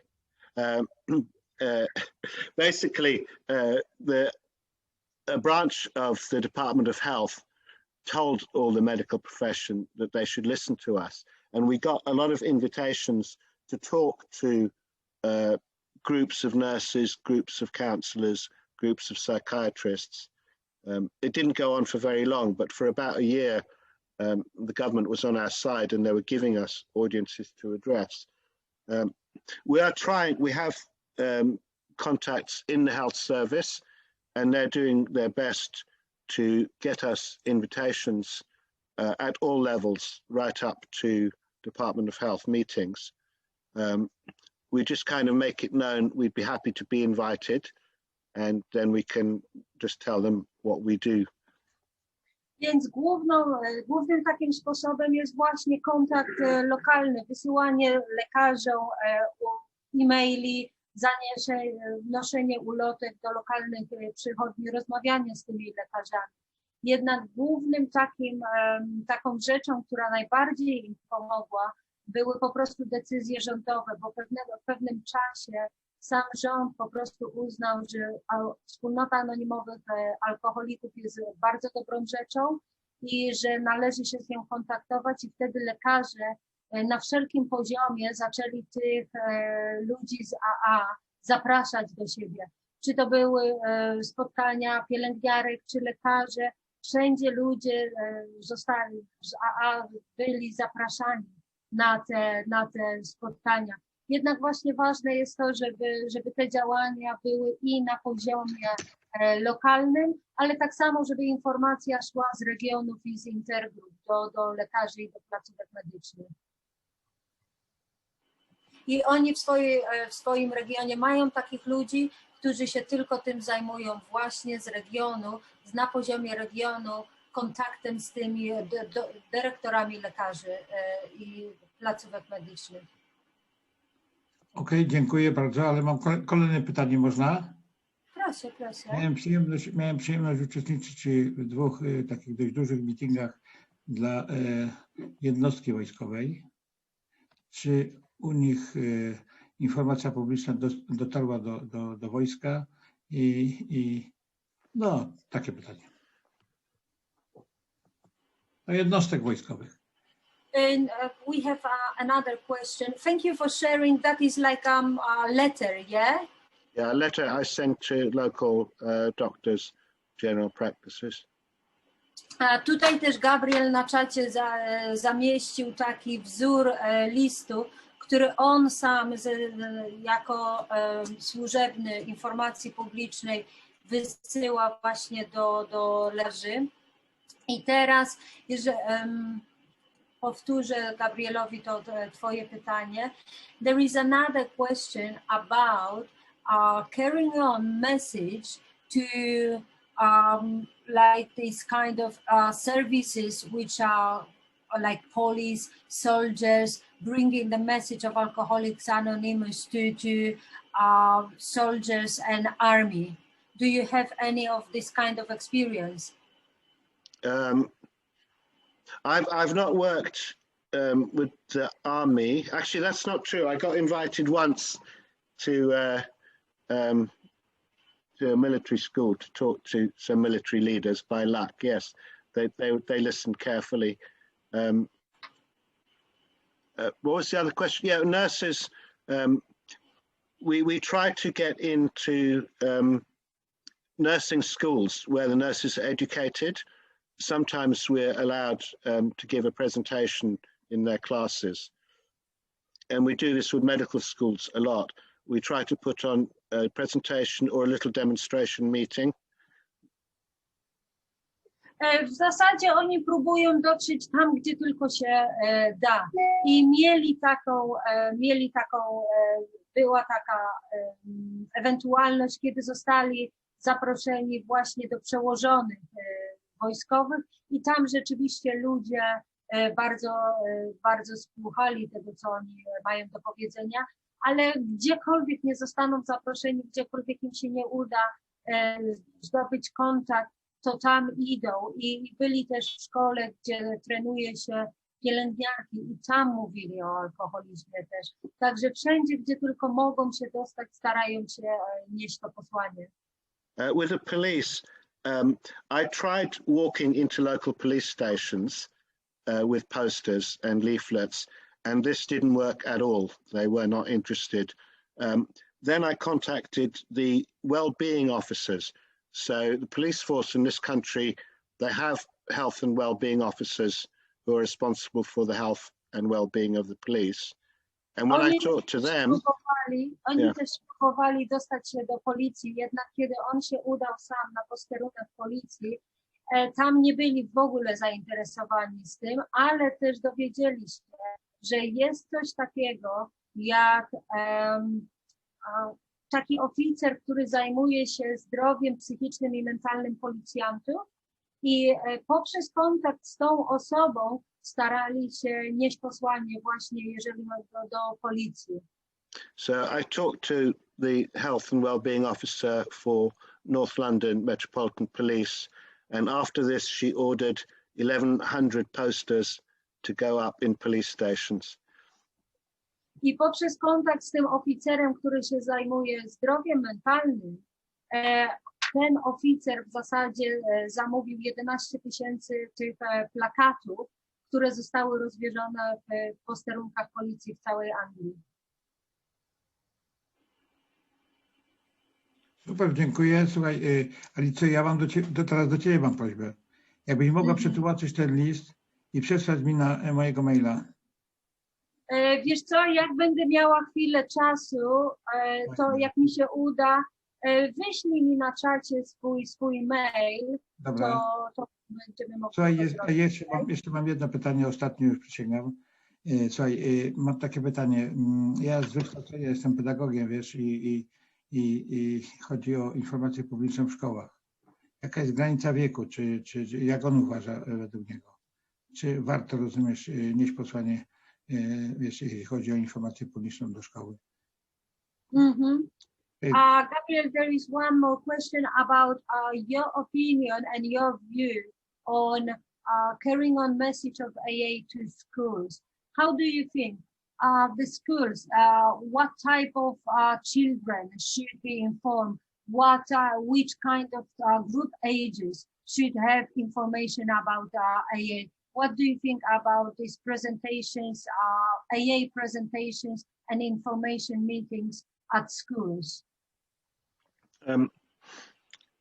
basically, a branch of the Department of Health told all the medical profession that they should listen to us. And we got a lot of invitations to talk to groups of nurses, groups of counsellors, groups of psychiatrists. It didn't go on for very long, but for about a year, the government was on our side and they were giving us audiences to address. We are trying, we have contacts in the health service, and they're doing their best to get us invitations at all levels, right up to Department of Health meetings. We just kind of make it known we'd be happy to be invited, and then we can just tell them what we do. Więc głównym takim sposobem jest właśnie kontakt lokalny, wysyłanie lekarzom e-maili, noszenie ulotek do lokalnych przychodni, rozmawianie z tymi lekarzami. Jednak głównym taką rzeczą, która najbardziej im pomogła, były po prostu decyzje rządowe, bo w pewnym czasie sam rząd po prostu uznał, że wspólnota anonimowych alkoholików jest bardzo dobrą rzeczą i że należy się z nią kontaktować, i wtedy lekarze na wszelkim poziomie zaczęli tych ludzi z AA zapraszać do siebie. Czy to były spotkania pielęgniarek, czy lekarze, wszędzie ludzie zostali z AA, byli zapraszani na te spotkania. Jednak właśnie ważne jest to, żeby te działania były i na poziomie lokalnym, ale tak samo, żeby informacja szła z regionów i z intergrup do lekarzy i do placówek medycznych. I oni w swoim regionie mają takich ludzi, którzy się tylko tym zajmują właśnie z regionu, na poziomie regionu, kontaktem z tymi dyrektorami lekarzy i placówek medycznych. Okej, dziękuję bardzo, ale mam kolejne pytanie, można? Proszę, proszę. Miałem przyjemność uczestniczyć w dwóch takich dość dużych meetingach dla jednostki wojskowej. Czy u nich informacja publiczna dotarła do wojska? No, takie pytanie. Do jednostek wojskowych. And we have another question. Thank you for sharing. That is like a letter, yeah? Yeah, a letter I sent to local doctors, general practices. Tutaj też Gabriel na czacie zamieścił taki wzór listu, który on sam jako służebny informacji publicznej wysyła właśnie do lekarzy. I teraz, jeżeli powtórzę Gabrielowi to twoje pytanie. There is another question about carrying on message to like these kind of services which are like police, soldiers, bringing the message of Alcoholics Anonymous to soldiers and army. Do you have any of this kind of experience? I've not worked with the army. Actually, that's not true. I got invited once to a military school to talk to some military leaders by luck. Yes, they listened carefully. What was the other question? Yeah, nurses. We try to get into nursing schools where the nurses are educated. Sometimes we're allowed to give a presentation in their classes. And we do this with medical schools a lot. We try to put on a presentation or a little demonstration meeting. W zasadzie oni próbują dotrzeć tam, gdzie tylko się da. I była taka ewentualność, kiedy zostali zaproszeni właśnie do przełożonych wojskowych i tam rzeczywiście ludzie bardzo słuchali tego, co oni mają do powiedzenia, ale gdziekolwiek nie zostaną zaproszeni, gdziekolwiek im się nie uda zdobyć kontakt, to tam idą i byli też w szkole, gdzie trenuje się pielęgniarki i tam mówili o alkoholizmie też. Także wszędzie, gdzie tylko mogą się dostać, starają się nieść to posłanie. With the police, I tried walking into local police stations with posters and leaflets, and this didn't work at all. They were not interested. Then I contacted the well-being officers. So the police force in this country, they have health and well-being officers who are responsible for the health and well-being of the police. And when I talked to them... Oni też próbowali dostać się do policji, jednak kiedy on się udał sam na posterunek policji, tam nie byli w ogóle zainteresowani z tym, ale też dowiedzieli się, że jest coś takiego jak taki oficer, który zajmuje się zdrowiem psychicznym i mentalnym policjantów i poprzez kontakt z tą osobą starali się nieść posłanie właśnie, jeżeli chodzi do policji. So I talked to the health and well-being officer for North London Metropolitan Police, and after this she ordered 1,100 posters to go up in police stations. I poprzez kontakt z tym oficerem, który się zajmuje zdrowiem mentalnym, ten oficer w zasadzie zamówił 11 000 tych plakatów, które zostały rozwiezione w posterunkach policji w całej Anglii. Super, dziękuję. Słuchaj, Alicjo, ja mam teraz do Ciebie mam prośbę. Jakbyś mogła przetłumaczyć ten list i przesłać mi na mojego maila. Wiesz co, jak będę miała chwilę czasu, to jak mi się uda, wyślij mi na czacie swój mail, to będziemy mogli. Słuchaj, jeszcze mam jedno pytanie, ostatnie już przysięgam. Słuchaj, mam takie pytanie. Ja z wykształcenia jestem pedagogiem, wiesz, i chodzi o informację publiczną w szkołach. Jaka jest granica wieku, czy jak on uważa według niego? Czy warto, rozumiesz, nieść posłanie, wiesz, jeśli chodzi o informację publiczną do szkoły? Gabriel, there is one more question about your opinion and your view on carrying on message of AA to schools. How do you think the schools, what type of children should be informed? Which kind of group ages should have information about AA? What do you think about these presentations, AA presentations and information meetings at schools?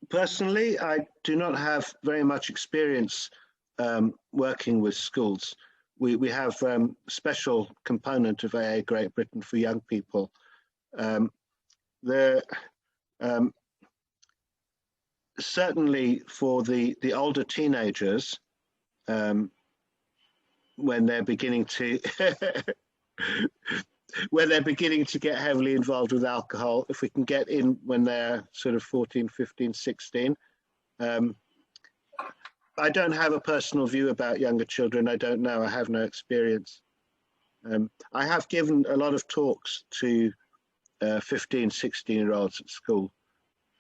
Personally, I do not have very much experience working with schools. We have a special component of AA Great Britain for young people. Certainly for the older teenagers, when they're beginning to get heavily involved with alcohol, if we can get in when they're sort of 14, 15, 16. I don't have a personal view about younger children. I don't know. I have no experience. I have given a lot of talks to 15, 16-year-olds at school,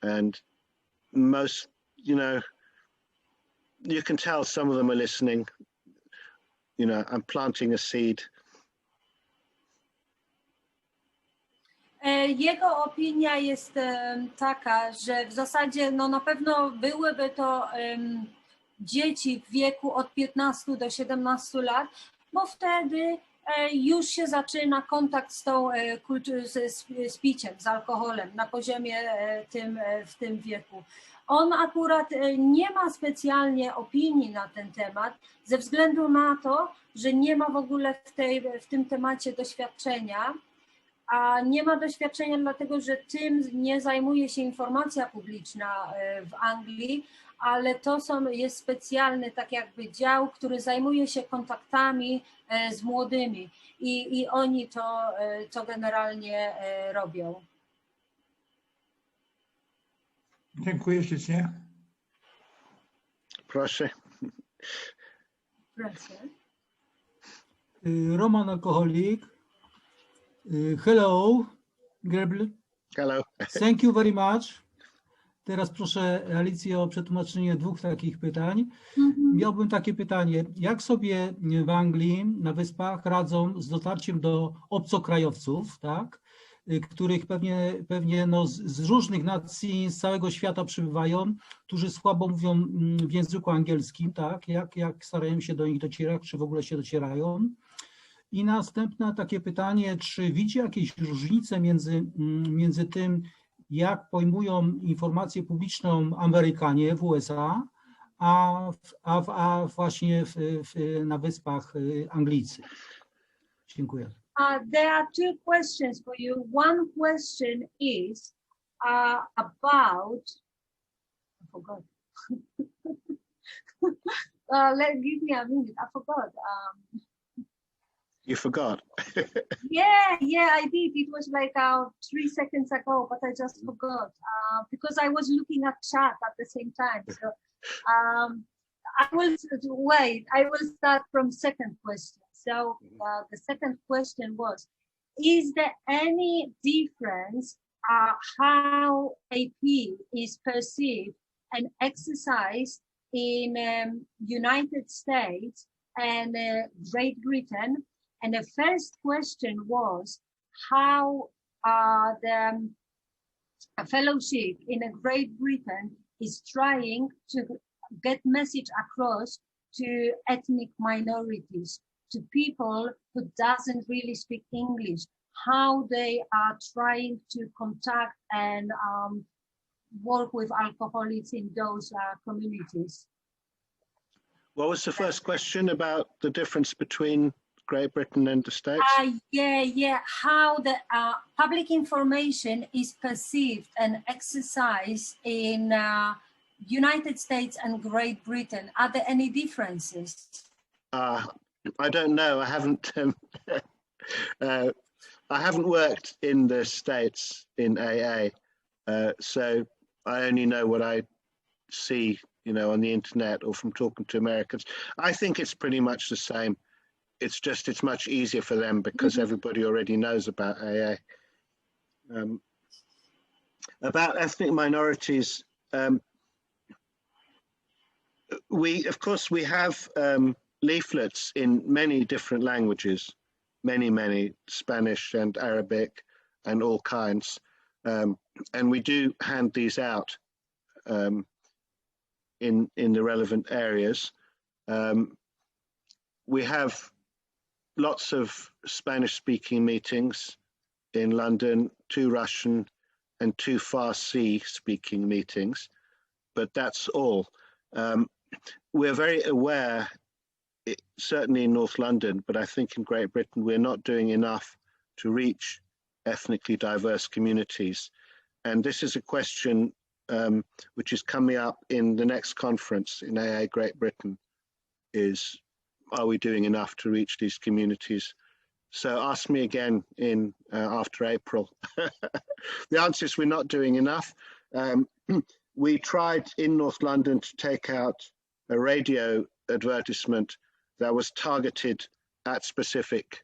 and most, you can tell some of them are listening. You know, I'm planting a seed. Jego opinia jest taka, że w zasadzie no na pewno byłyby to dzieci w wieku od 15 do 17 lat, bo wtedy już się zaczyna kontakt z tą z piciem, z alkoholem na poziomie w tym wieku. On akurat nie ma specjalnie opinii na ten temat, ze względu na to, że nie ma w ogóle w tym temacie doświadczenia, a nie ma doświadczenia dlatego, że tym nie zajmuje się informacja publiczna w Anglii, ale to jest specjalny tak jakby dział, który zajmuje się kontaktami z młodymi i oni to generalnie robią. Dziękuję ślicznie. Proszę. Proszę. Roman alcoholic. Hello, Gabriel. Hello. Thank you very much. Teraz proszę Alicję o przetłumaczenie 2 takich pytań. Miałbym takie pytanie, jak sobie w Anglii, na Wyspach radzą z dotarciem do obcokrajowców, tak, których pewnie no, z różnych nacji, z całego świata przybywają, którzy słabo mówią w języku angielskim, tak, jak starają się do nich docierać, czy w ogóle się docierają. I następne takie pytanie, czy widzi jakieś różnice między tym, jak pojmują informację publiczną Amerykanie w USA, a właśnie na Wyspach Anglicy? Dziękuję. There are 2 questions for you. One question is about, I forgot. Give me a minute, I forgot. You forgot. Yeah, I did. It was like 3 seconds ago, but I just forgot because I was looking at chat at the same time. So I will start from second question. So the second question was, is there any difference how AP is perceived and exercised in United States and Great Britain? And the first question was how the fellowship in Great Britain is trying to get message across to ethnic minorities, to people who doesn't really speak English, how they are trying to contact and work with alcoholics in those communities. What was the first question about the difference between Great Britain and the States? Yeah. How the public information is perceived and exercised in United States and Great Britain. Are there any differences? I don't know. I haven't. I haven't worked in the States in AA, so I only know what I see, you know, on the internet or from talking to Americans. I think it's pretty much the same. It's just it's much easier for them because everybody already knows about AA. About ethnic minorities, of course we have leaflets in many different languages, many, Spanish and Arabic and all kinds, and we do hand these out in the relevant areas. We have lots of Spanish-speaking meetings in London, 2 Russian and 2 Farsi-speaking meetings, but that's all. We're very aware, certainly in North London, but I think in Great Britain, we're not doing enough to reach ethnically diverse communities. And this is a question which is coming up in the next conference in AA Great Britain, is are we doing enough to reach these communities? So ask me again in after April. The answer is we're not doing enough. We tried in North London to take out a radio advertisement that was targeted at specific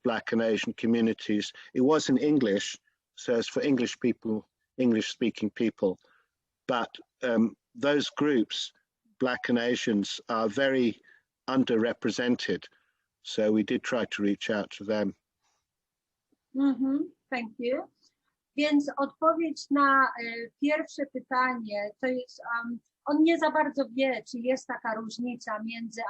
Black and Asian communities. It was in English, so it's for English people, English-speaking people. But those groups, Black and Asians are very underrepresented. So we did try to reach out to them. Thank you. Więc odpowiedź na pierwsze pytanie to jest, on nie za bardzo wie, czy jest taka różnica między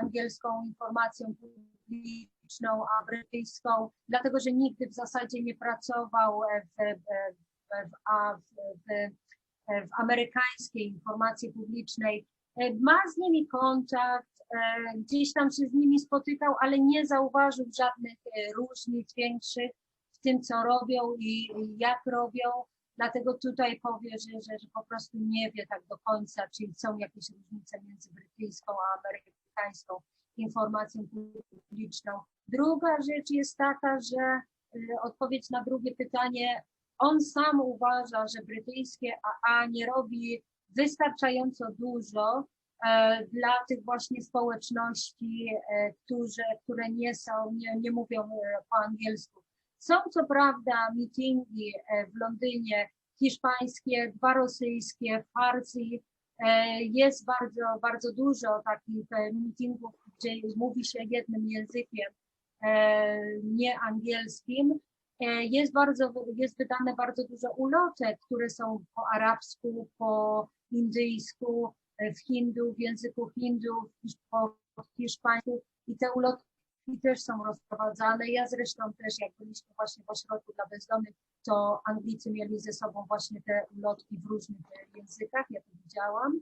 angielską informacją publiczną a brytyjską, dlatego że nigdy w zasadzie nie pracował w amerykańskiej informacji publicznej. Ma z nimi kontakt, gdzieś tam się z nimi spotykał, ale nie zauważył żadnych różnic większych w tym, co robią i jak robią. Dlatego tutaj powie, że po prostu nie wie tak do końca, czy są jakieś różnice między brytyjską a amerykańską informacją publiczną. Druga rzecz jest taka, że odpowiedź na drugie pytanie, on sam uważa, że brytyjskie AA nie robi wystarczająco dużo dla tych właśnie społeczności, które nie mówią po angielsku. Są co prawda meetingi w Londynie hiszpańskie, 2 rosyjskie, farsi. Jest bardzo, bardzo dużo takich meetingów, gdzie mówi się jednym językiem, nie angielskim. Jest wydane bardzo dużo ulotek, które są po arabsku, po indyjsku, w języku hindów, po hiszpańsku i te ulotki też są rozprowadzane. Ja zresztą też, jak byliśmy właśnie w ośrodku dla bezdomnych, to Anglicy mieli ze sobą właśnie te ulotki w różnych językach, ja to widziałam.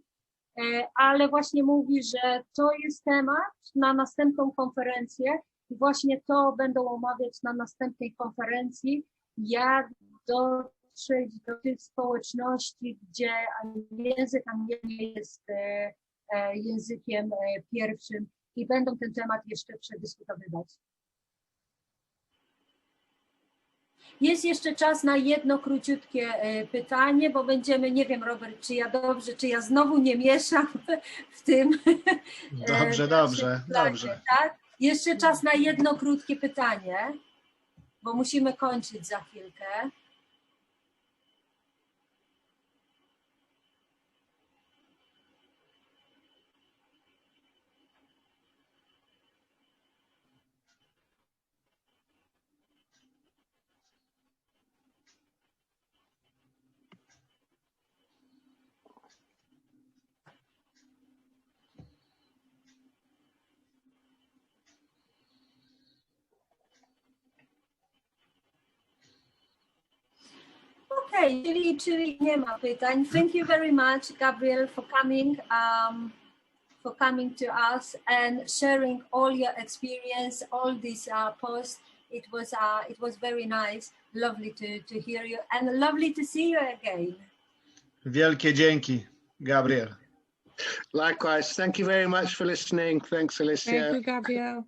Ale właśnie mówi, że to jest temat na następną konferencję i właśnie to będą omawiać na następnej konferencji, jak dotrzeć do tych społeczności, gdzie język nie jest językiem pierwszym i będą ten temat jeszcze przedyskutowywać. Jest jeszcze czas na jedno króciutkie pytanie, bo będziemy, nie wiem Robert, czy ja znowu nie mieszam w tym. Dobrze. Tak? Jeszcze czas na jedno krótkie pytanie, bo musimy kończyć za chwilkę. Okay, czyli nie ma pytań. Thank you very much, Gabriel, for coming to us and sharing all your experience, all these posts. It was very nice, lovely to hear you and lovely to see you again. Wielkie dzięki, Gabriel. Likewise, thank you very much for listening. Thanks, Alicia. Thank you, Gabriel.